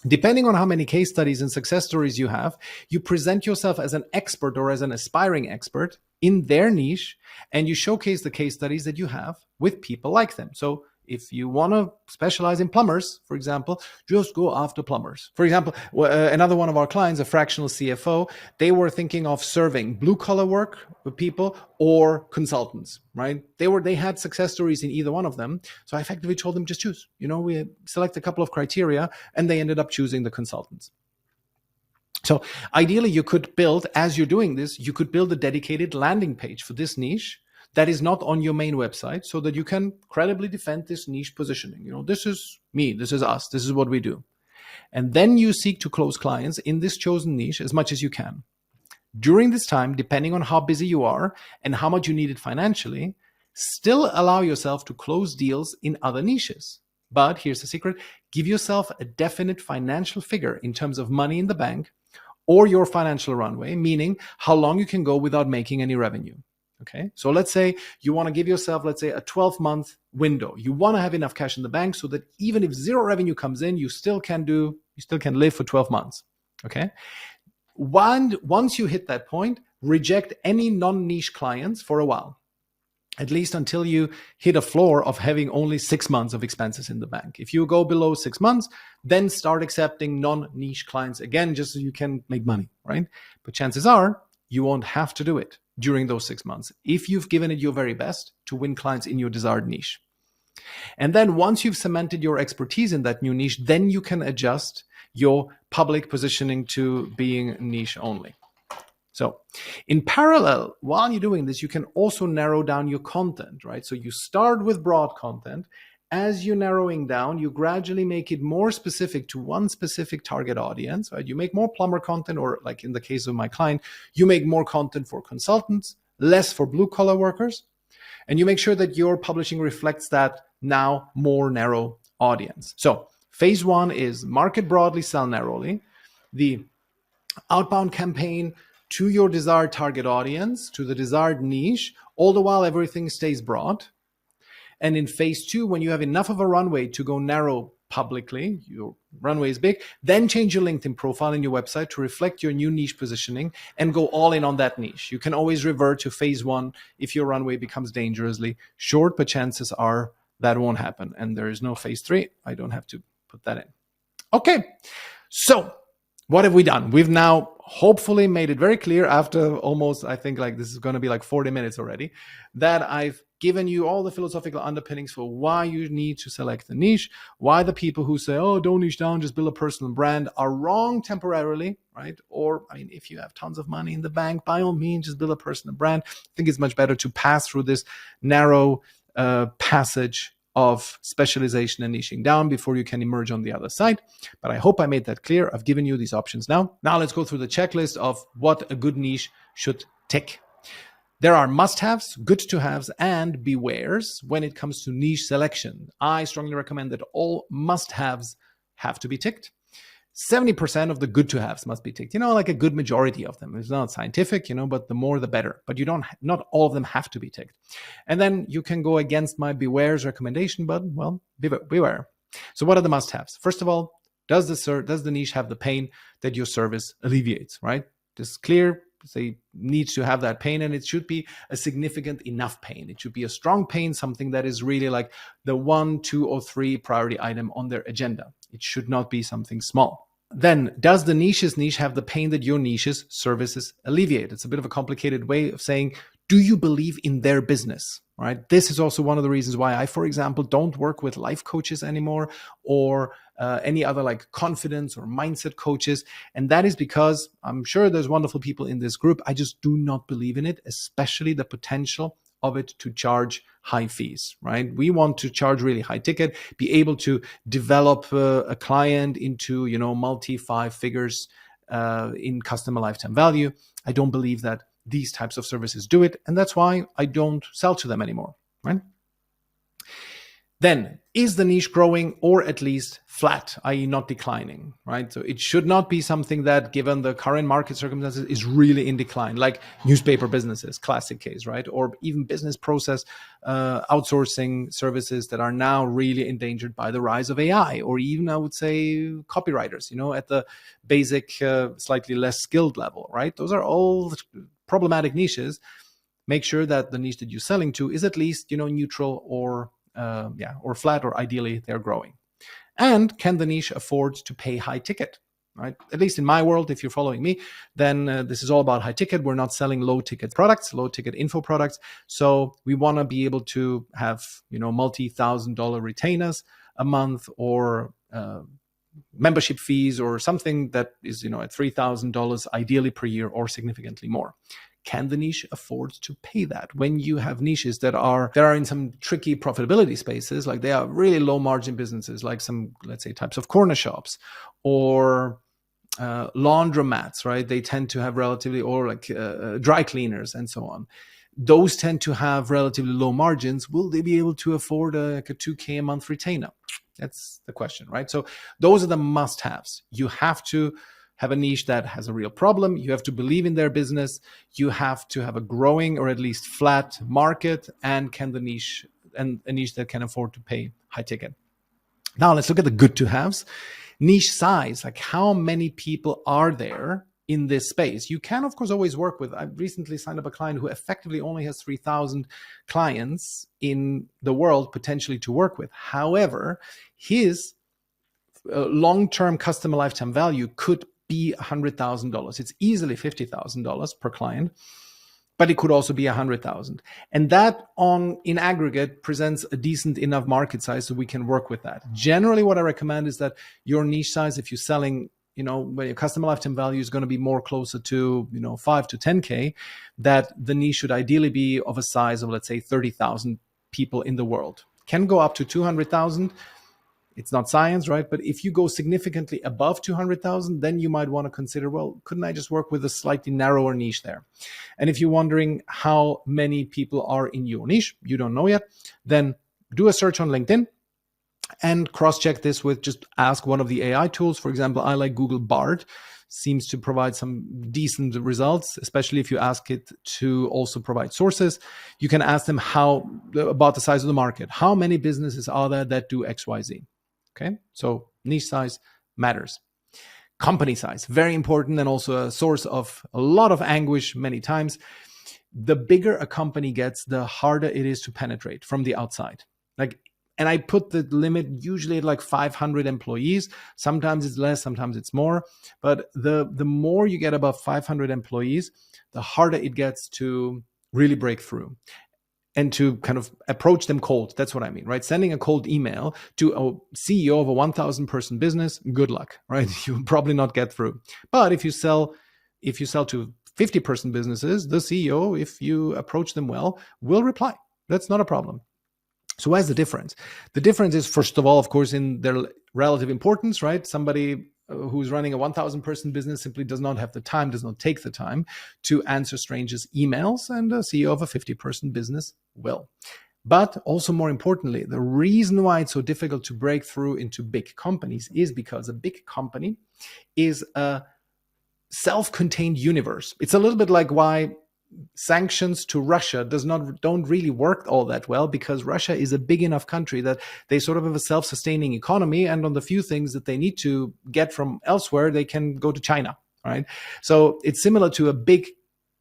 Depending on how many case studies and success stories you have, you present yourself as an expert or as an aspiring expert in their niche, and you showcase the case studies that you have with people like them. So if you want to specialize in plumbers, for example, just go after plumbers. For example, another one of our clients, a fractional CFO, they were thinking of serving blue collar work with people or consultants, right? They had success stories in either one of them. So I effectively told them, just choose. We select a couple of criteria, and they ended up choosing the consultants. So ideally, you could build, as you're doing this, you could build a dedicated landing page for this niche that is not on your main website, so that you can credibly defend this niche positioning. This is me, this is us, this is what we do. And then you seek to close clients in this chosen niche as much as you can. During this time, depending on how busy you are and how much you need it financially, still allow yourself to close deals in other niches. But here's the secret: give yourself a definite financial figure in terms of money in the bank or your financial runway, meaning how long you can go without making any revenue. Okay, so let's say you want to give yourself, let's say, a 12-month window. You want to have enough cash in the bank so that even if zero revenue comes in, you still can live for 12 months. Okay, once you hit that point, reject any non-niche clients for a while, at least until you hit a floor of having only 6 months of expenses in the bank. If you go below 6 months, then start accepting non-niche clients again, just so you can make money, right? But chances are you won't have to do it during those 6 months if you've given it your very best to win clients in your desired niche. And then once you've cemented your expertise in that new niche, then you can adjust your public positioning to being niche only. So in parallel, while you're doing this, you can also narrow down your content, right? So you start with broad content. As you're narrowing down, you gradually make it more specific to one specific target audience, right? You make more plumber content, or like in the case of my client, you make more content for consultants, less for blue collar workers. And you make sure that your publishing reflects that now more narrow audience. So phase one is market broadly, sell narrowly. The outbound campaign to your desired target audience, to the desired niche, all the while everything stays broad. And in phase two, when you have enough of a runway to go narrow publicly, your runway is big, then change your LinkedIn profile and your website to reflect your new niche positioning and go all in on that niche. You can always revert to phase one if your runway becomes dangerously short, but chances are that won't happen. And there is no phase three. I don't have to put that in. Okay, so what have we done? We've now hopefully made it very clear after almost, I think like this is going to be like 40 minutes already, that I've given you all the philosophical underpinnings for why you need to select the niche, why the people who say, oh, don't niche down, just build a personal brand, are wrong temporarily, right? Or, I mean, if you have tons of money in the bank, by all means, just build a personal brand. I think it's much better to pass through this narrow passage of specialization and niching down before you can emerge on the other side. But I hope I made that clear. I've given you these options now. Now let's go through the checklist of what a good niche should tick. There are must-haves, good-to-haves, and bewares when it comes to niche selection. I strongly recommend that all must-haves have to be ticked. 70% of the good-to-haves must be ticked. Like a good majority of them. It's not scientific, but the more the better. But not all of them have to be ticked. And then you can go against my bewares recommendation, but well, beware. So what are the must-haves? First of all, does the niche have the pain that your service alleviates, right? Just clear. They need to have that pain, and it should be a significant enough pain. It should be a strong pain, something that is really like the 1, 2, or 3 priority item on their agenda. It should not be something small. Then, does the niche have the pain that your niche's services alleviate? It's a bit of a complicated way of saying, Do you believe in their business, right? This is also one of the reasons why I, for example, don't work with life coaches anymore, or any other like confidence or mindset coaches. And that is because I'm sure there's wonderful people in this group. I just do not believe in it, especially the potential of it to charge high fees, right? We want to charge really high ticket, be able to develop a client into, multi 5 figures in customer lifetime value. I don't believe that these types of services do it. And that's why I don't sell to them anymore, right? Then, is the niche growing or at least flat, i.e. not declining, right? So it should not be something that, given the current market circumstances, is really in decline, like newspaper businesses, classic case, right? Or even business process outsourcing services that are now really endangered by the rise of AI, or even, I would say, copywriters, at the basic, slightly less skilled level, right? Those are all problematic niches. Make sure that the niche that you're selling to is at least, neutral or flat, or ideally they're growing. And can the niche afford to pay high ticket, right? At least in my world, if you're following me, then this is all about high ticket. We're not selling low ticket products, low ticket info products. So we want to be able to have, multi-$1,000 retainers a month, or membership fees, or something that is, at $3,000 ideally per year, or significantly more. Can the niche afford to pay that? When you have niches that are in some tricky profitability spaces, like they are really low margin businesses, like some, let's say, types of corner shops or laundromats, right? They tend to have relatively, or like dry cleaners and so on. Those tend to have relatively low margins. Will they be able to afford a $2,000 a month retainer? That's the question, right? So those are the must-haves. You have to have a niche that has a real problem. You have to believe in their business. You have to have a growing or at least flat market, and a niche that can afford to pay high ticket. Now let's look at the good to haves. Niche size, like how many people are there in this space? You can, of course, always work with. I recently signed up a client who effectively only has 3,000 clients in the world potentially to work with. However, his long-term customer lifetime value could be $100,000. It's easily $50,000 per client, but it could also be $100,000. And that in aggregate presents a decent enough market size so we can work with that. Generally, what I recommend is that your niche size, if you're selling, where your customer lifetime value is going to be more closer to, 5 to 10K, that the niche should ideally be of a size of, let's say, 30,000 people in the world. Can go up to 200,000. It's not science, right? But if you go significantly above 200,000, then you might want to consider, well, couldn't I just work with a slightly narrower niche there? And if you're wondering how many people are in your niche, you don't know yet, then do a search on LinkedIn and cross-check this with, just ask one of the AI tools. For example, I like Google Bard. Seems to provide some decent results, especially if you ask it to also provide sources. You can ask them about the size of the market. How many businesses are there that do XYZ? Okay, so niche size matters. Company size, very important, and also a source of a lot of anguish many times. The bigger a company gets, the harder it is to penetrate from the outside. And I put the limit usually at like 500 employees. Sometimes it's less, sometimes it's more. But the more you get above 500 employees, the harder it gets to really break through and to kind of approach them cold. That's what I mean, right? Sending a cold email to a CEO of a 1,000 person business, good luck, right? You'll probably not get through. But if you sell to 50 person businesses, the CEO, if you approach them well, will reply. That's not a problem. So where's the difference? The difference is, first of all, of course, in their relative importance, right? Somebody who's running a 1,000 person business simply does not have the time, does not take the time to answer strangers' emails, and a CEO of a 50 person business will. But also more importantly, the reason why it's so difficult to break through into big companies is because a big company is a self-contained universe. It's a little bit like why sanctions to Russia don't really work all that well, because Russia is a big enough country that they sort of have a self-sustaining economy, and on the few things that they need to get from elsewhere, they can go to China, right? So it's similar to a big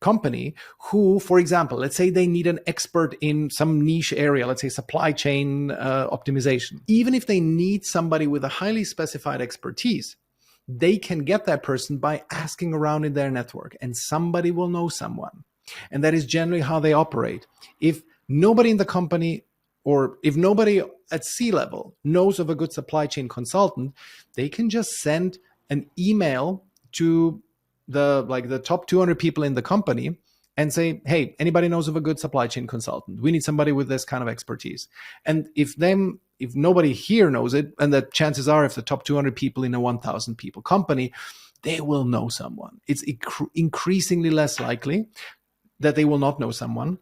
company who, for example, let's say they need an expert in some niche area, let's say supply chain optimization. Even if they need somebody with a highly specified expertise, they can get that person by asking around in their network, and somebody will know someone. And that is generally how they operate. If nobody in the company, or if nobody at C-level knows of a good supply chain consultant, they can just send an email to the top 200 people in the company and say, hey, anybody knows of a good supply chain consultant? We need somebody with this kind of expertise. And if nobody here knows it, and the chances are if the top 200 people in a 1,000 people company, they will know someone. It's increasingly less likely that they will not know someone.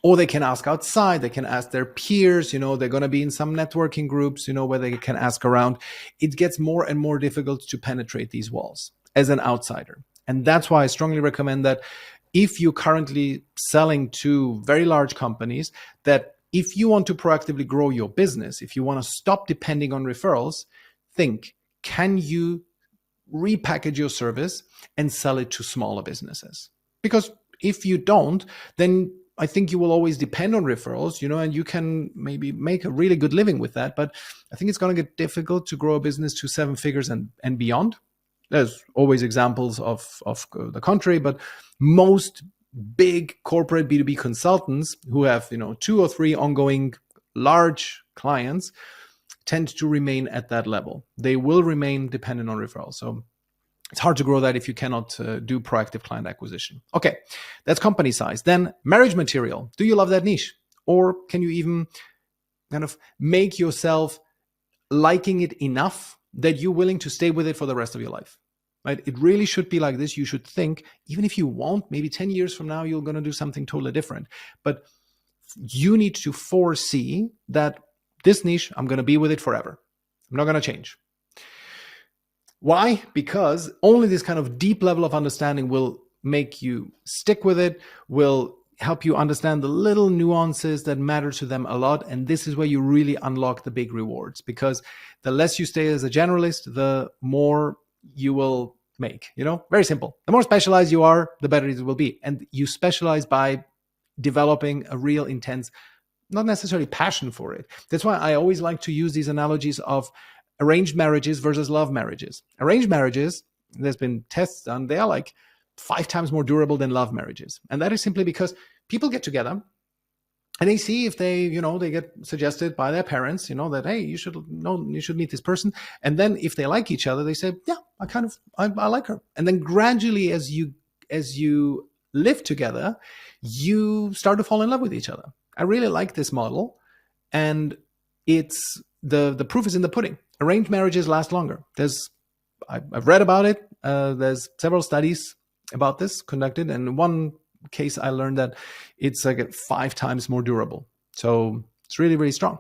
Or they can ask outside, they can ask their peers, they're going to be in some networking groups, where they can ask around. It gets more and more difficult to penetrate these walls as an outsider. And that's why I strongly recommend that if you're currently selling to very large companies, that if you want to proactively grow your business, if you want to stop depending on referrals, think, can you repackage your service and sell it to smaller businesses? Because if you don't, then I think you will always depend on referrals, and you can maybe make a really good living with that. But I think it's going to get difficult to grow a business to 7 figures and beyond. There's always examples of the contrary, but most big corporate B2B consultants who have, 2 or 3 ongoing large clients tend to remain at that level. They will remain dependent on referrals. So it's hard to grow that if you cannot do proactive client acquisition. Okay, that's company size. Then marriage material. Do you love that niche? Or can you even kind of make yourself liking it enough that you're willing to stay with it for the rest of your life? Right? It really should be like this. You should think, even if you won't, maybe 10 years from now, you're going to do something totally different. But you need to foresee that this niche, I'm going to be with it forever. I'm not going to change. Why? Because only this kind of deep level of understanding will make you stick with it, will help you understand the little nuances that matter to them a lot. And this is where you really unlock the big rewards, because the less you stay as a generalist, the more you will make, very simple. The more specialized you are, the better it will be. And you specialize by developing a real intense, not necessarily passion for it. That's why I always like to use these analogies of arranged marriages versus love marriages. Arranged marriages, there's been tests done, they are like 5 times more durable than love marriages. And that is simply because people get together and they see if they, they get suggested by their parents, that, hey, you should meet this person. And then if they like each other, they say, yeah, I like her. And then gradually as you live together, you start to fall in love with each other. I really like this model. And it's the proof is in the pudding. Arranged marriages last longer. I've read about it. There's several studies about this conducted. And in one case, I learned that it's like 5 times more durable. So it's really, really strong.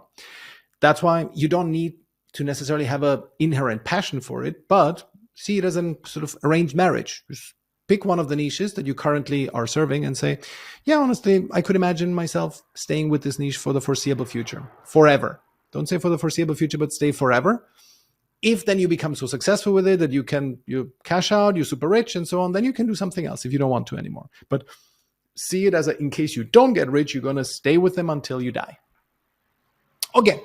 That's why you don't need to necessarily have an inherent passion for it, but see it as a sort of arranged marriage. Just pick one of the niches that you currently are serving and say, yeah, honestly, I could imagine myself staying with this niche for the foreseeable future, forever. Don't say for the foreseeable future, but stay forever. If then you become so successful with it that you cash out, you're super rich and so on, then you can do something else if you don't want to anymore. But see it as in case you don't get rich, you're going to stay with them until you die. Okay,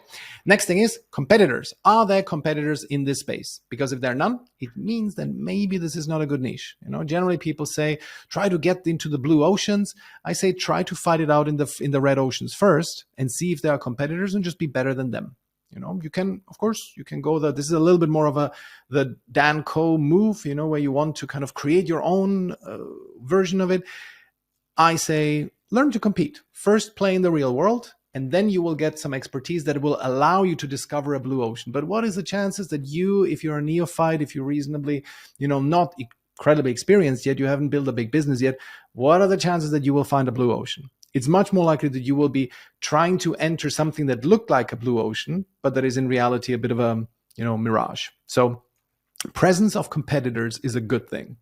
next thing is competitors. Are there competitors in this space? Because if there are none, it means that maybe this is not a good niche. Generally people say, try to get into the blue oceans. I say, try to fight it out in the red oceans first and see if there are competitors and just be better than them. You can, of course, go this is a little bit more of the Dan Coe move, where you want to kind of create your own version of it. I say, learn to compete. First, play in the real world, and then you will get some expertise that will allow you to discover a blue ocean. But what is the chances that if you're a neophyte, if you're reasonably, not incredibly experienced yet, you haven't built a big business yet, what are the chances that you will find a blue ocean? It's much more likely that you will be trying to enter something that looked like a blue ocean, but that is in reality a bit of a, mirage. So presence of competitors is a good thing.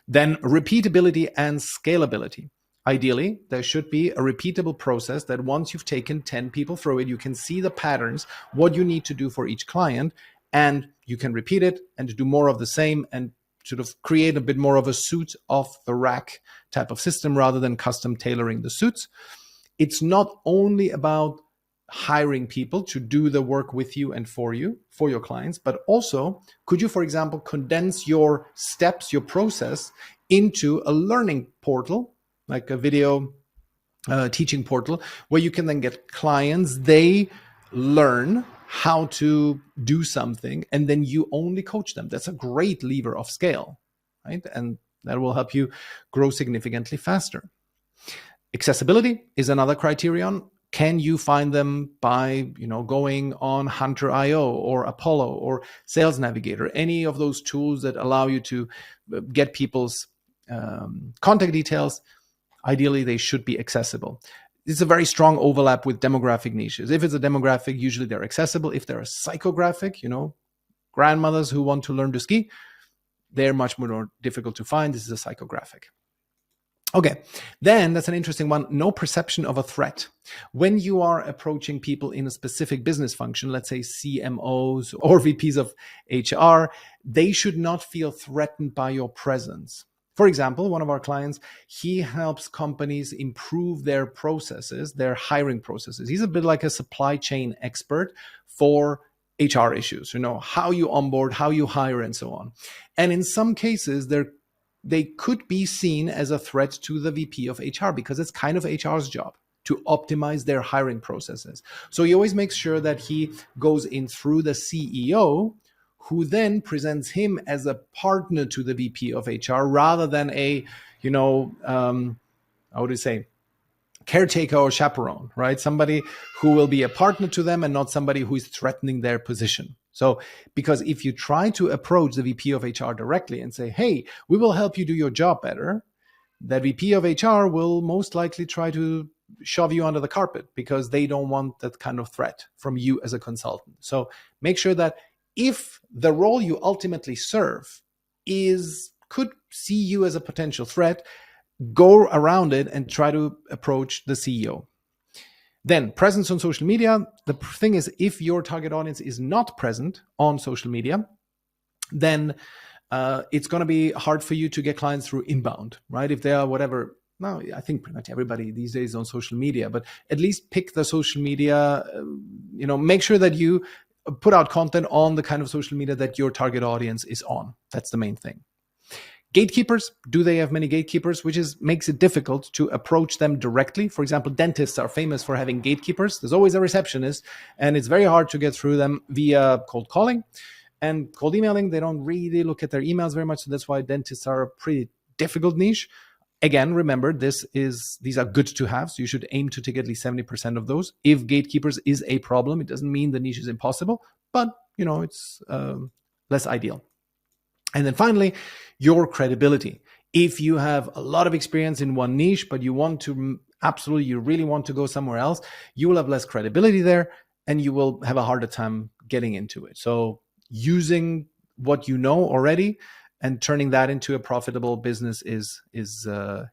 Then repeatability and scalability. Ideally, there should be a repeatable process that once you've taken 10 people through it, you can see the patterns, what you need to do for each client, and you can repeat it and do more of the same and sort of create a bit more of a suit off the rack type of system rather than custom tailoring the suits. It's not only about hiring people to do the work with you and for your clients, but also could you, for example, condense your steps, your process into a learning portal like a video teaching portal where you can then get clients. They learn how to do something, and then you only coach them. That's a great lever of scale, right? And that will help you grow significantly faster. Accessibility is another criterion. Can you find them by going on Hunter.io or Apollo or Sales Navigator, any of those tools that allow you to get people's contact details? Ideally, they should be accessible. It's a very strong overlap with demographic niches. If it's a demographic, usually they're accessible. If they're a psychographic, grandmothers who want to learn to ski, they're much more difficult to find. This is a psychographic. Okay, then that's an interesting one. No perception of a threat. When you are approaching people in a specific business function, let's say CMOs or VPs of HR, they should not feel threatened by your presence. For example, one of our clients, he helps companies improve their processes, their hiring processes. He's a bit like a supply chain expert for HR issues, how you onboard, how you hire, and so on. And in some cases, they could be seen as a threat to the VP of HR because it's kind of HR's job to optimize their hiring processes. So he always makes sure that he goes in through the CEO, who then presents him as a partner to the VP of HR rather than a, caretaker or chaperone, right? Somebody who will be a partner to them and not somebody who is threatening their position. So, because if you try to approach the VP of HR directly and say, hey, we will help you do your job better, that VP of HR will most likely try to shove you under the carpet because they don't want that kind of threat from you as a consultant. So make sure that if the role you ultimately serve could see you as a potential threat, go around it and try to approach the CEO. Then presence on social media. The thing is, if your target audience is not present on social media, then it's going to be hard for you to get clients through inbound, right? If they are whatever. No, I think pretty much everybody these days is on social media, but at least pick the social media, make sure that you put out content on the kind of social media that your target audience is on. That's the main thing. Gatekeepers, do they have many gatekeepers? Which makes it difficult to approach them directly. For example, dentists are famous for having gatekeepers. There's always a receptionist, and it's very hard to get through them via cold calling and cold emailing. They don't really look at their emails very much, so that's why dentists are a pretty difficult niche. Again, remember, these are good to have, so you should aim to take at least 70% of those. If gatekeepers is a problem, it doesn't mean the niche is impossible, but it's less ideal. And then finally, your credibility. If you have a lot of experience in one niche, but you really want to go somewhere else, you will have less credibility there and you will have a harder time getting into it. So using what you know already and turning that into a profitable business is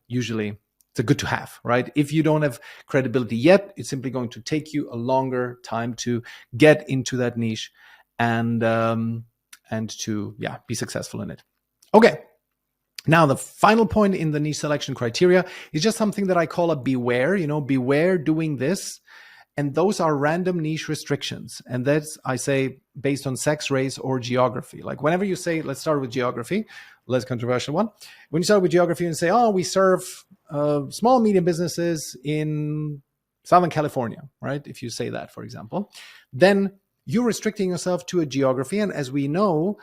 usually, it's a good to have, right? If you don't have credibility yet, it's simply going to take you a longer time to get into that niche and to be successful in it. Okay. Now, the final point in the niche selection criteria is just something that I call a beware, beware doing this. And those are random niche restrictions. And that's, I say, based on sex, race, or geography. Like whenever you say, let's start with geography, less controversial one. When you start with geography and say, we serve small, medium businesses in Southern California, right? If you say that, for example, then you're restricting yourself to a geography. And as we know,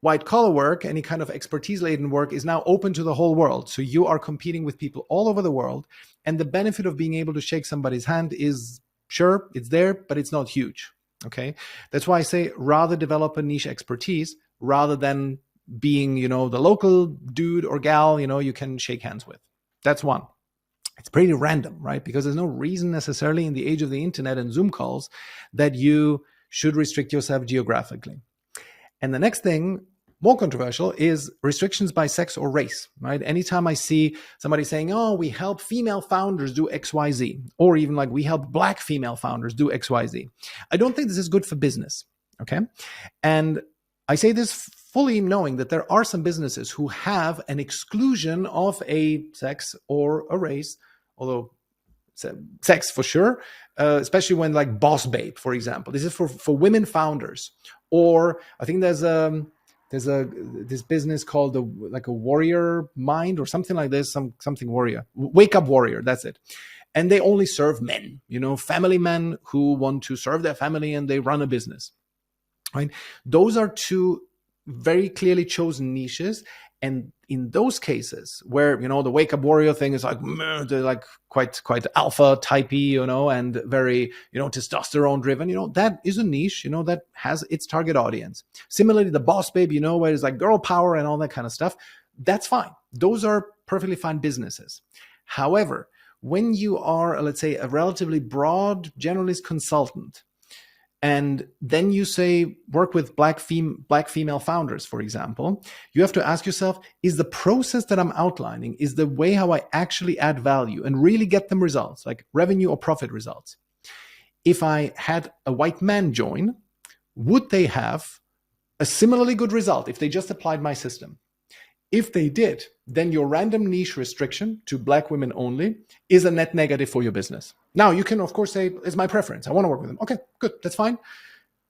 white collar work, any kind of expertise laden work is now open to the whole world. So you are competing with people all over the world. And the benefit of being able to shake somebody's hand is, sure, it's there, but it's not huge. Okay. That's why I say rather develop a niche expertise rather than being, the local dude or gal, you can shake hands with. That's one. It's pretty random, right? Because there's no reason necessarily in the age of the internet and Zoom calls that you should restrict yourself geographically. And the next thing, more controversial, is restrictions by sex or race, right? Anytime I see somebody saying, we help female founders do XYZ, or even like we help Black female founders do XYZ, I don't think this is good for business, okay? And I say this fully knowing that there are some businesses who have an exclusion of a sex or a race, although sex for sure, especially when like Boss Babe, for example. This is for women founders. Or I think there's there's this business called like a warrior mind or something like this, something warrior, wake up warrior. That's it. And they only serve men, family men who want to serve their family, and they run a business, right? Those are two very clearly chosen niches. And in those cases where, the wake up warrior thing is like, they're like quite alpha typey, and very, testosterone driven, that is a niche, that has its target audience. Similarly, the boss babe, where it's like girl power and all that kind of stuff, that's fine. Those are perfectly fine businesses. However, when you are, let's say, a relatively broad generalist consultant, and then you say work with black female founders, for example, you have to ask yourself, is the process that I'm outlining, is the way how I actually add value and really get them results, like revenue or profit results? If I had a white man join, would they have a similarly good result if they just applied my system? If they did, then your random niche restriction to black women only is a net negative for your business. Now, you can, of course, say, it's my preference. I want to work with them. Okay, good. That's fine.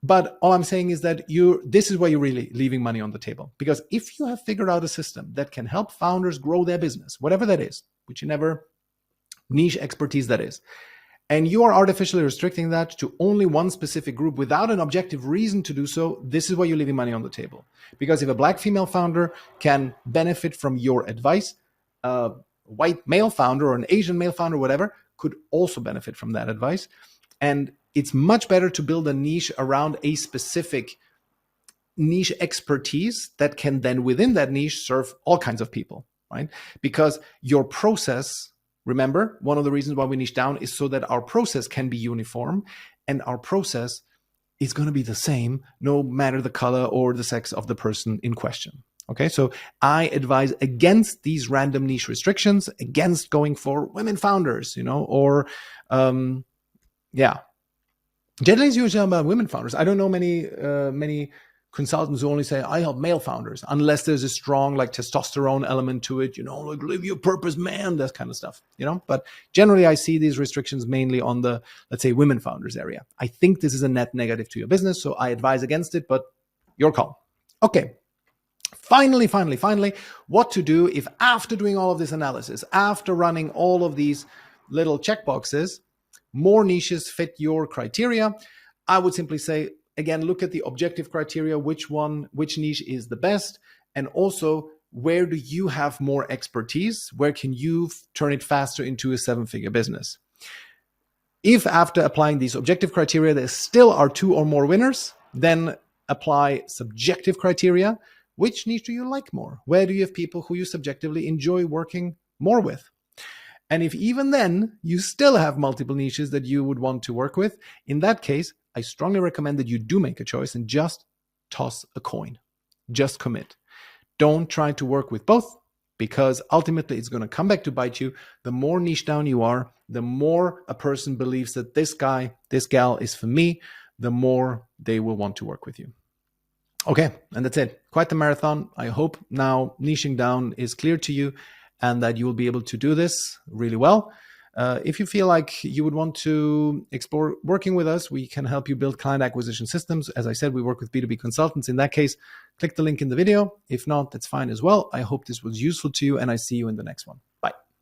But all I'm saying is that this is where you're really leaving money on the table. Because if you have figured out a system that can help founders grow their business, whatever that is, whichever niche expertise that is, and you are artificially restricting that to only one specific group without an objective reason to do so, this is where you're leaving money on the table. Because if a black female founder can benefit from your advice, a white male founder or an Asian male founder, whatever, could also benefit from that advice. And it's much better to build a niche around a specific niche expertise that can then within that niche serve all kinds of people, right? Because your process, remember, one of the reasons why we niche down is so that our process can be uniform, and our process is going to be the same no matter the color or the sex of the person in question. Okay, so I advise against these random niche restrictions, against going for women founders, or generally it's usually about women founders. I don't know many consultants who only say, I help male founders, unless there's a strong like testosterone element to it, like live your purpose, man, that kind of stuff, But generally I see these restrictions mainly on the, let's say, women founders area. I think this is a net negative to your business, so I advise against it, but your call. Okay. Finally, what to do if after doing all of this analysis, after running all of these little checkboxes, more niches fit your criteria? I would simply say, again, look at the objective criteria, which niche is the best, and also where do you have more expertise? Where can you turn it faster into a 7-figure business? If after applying these objective criteria, there still are 2 or more winners, then apply subjective criteria. Which niche do you like more? Where do you have people who you subjectively enjoy working more with? And if even then you still have multiple niches that you would want to work with, in that case, I strongly recommend that you do make a choice and just toss a coin. Just commit. Don't try to work with both, because ultimately it's going to come back to bite you. The more niche down you are, the more a person believes that this guy, this gal is for me, the more they will want to work with you. Okay, and that's it. Quite the marathon. I hope now niching down is clear to you and that you will be able to do this really well. If you feel like you would want to explore working with us, we can help you build client acquisition systems. As I said, we work with B2B consultants. In that case, click the link in the video. If not, that's fine as well. I hope this was useful to you, and I see you in the next one.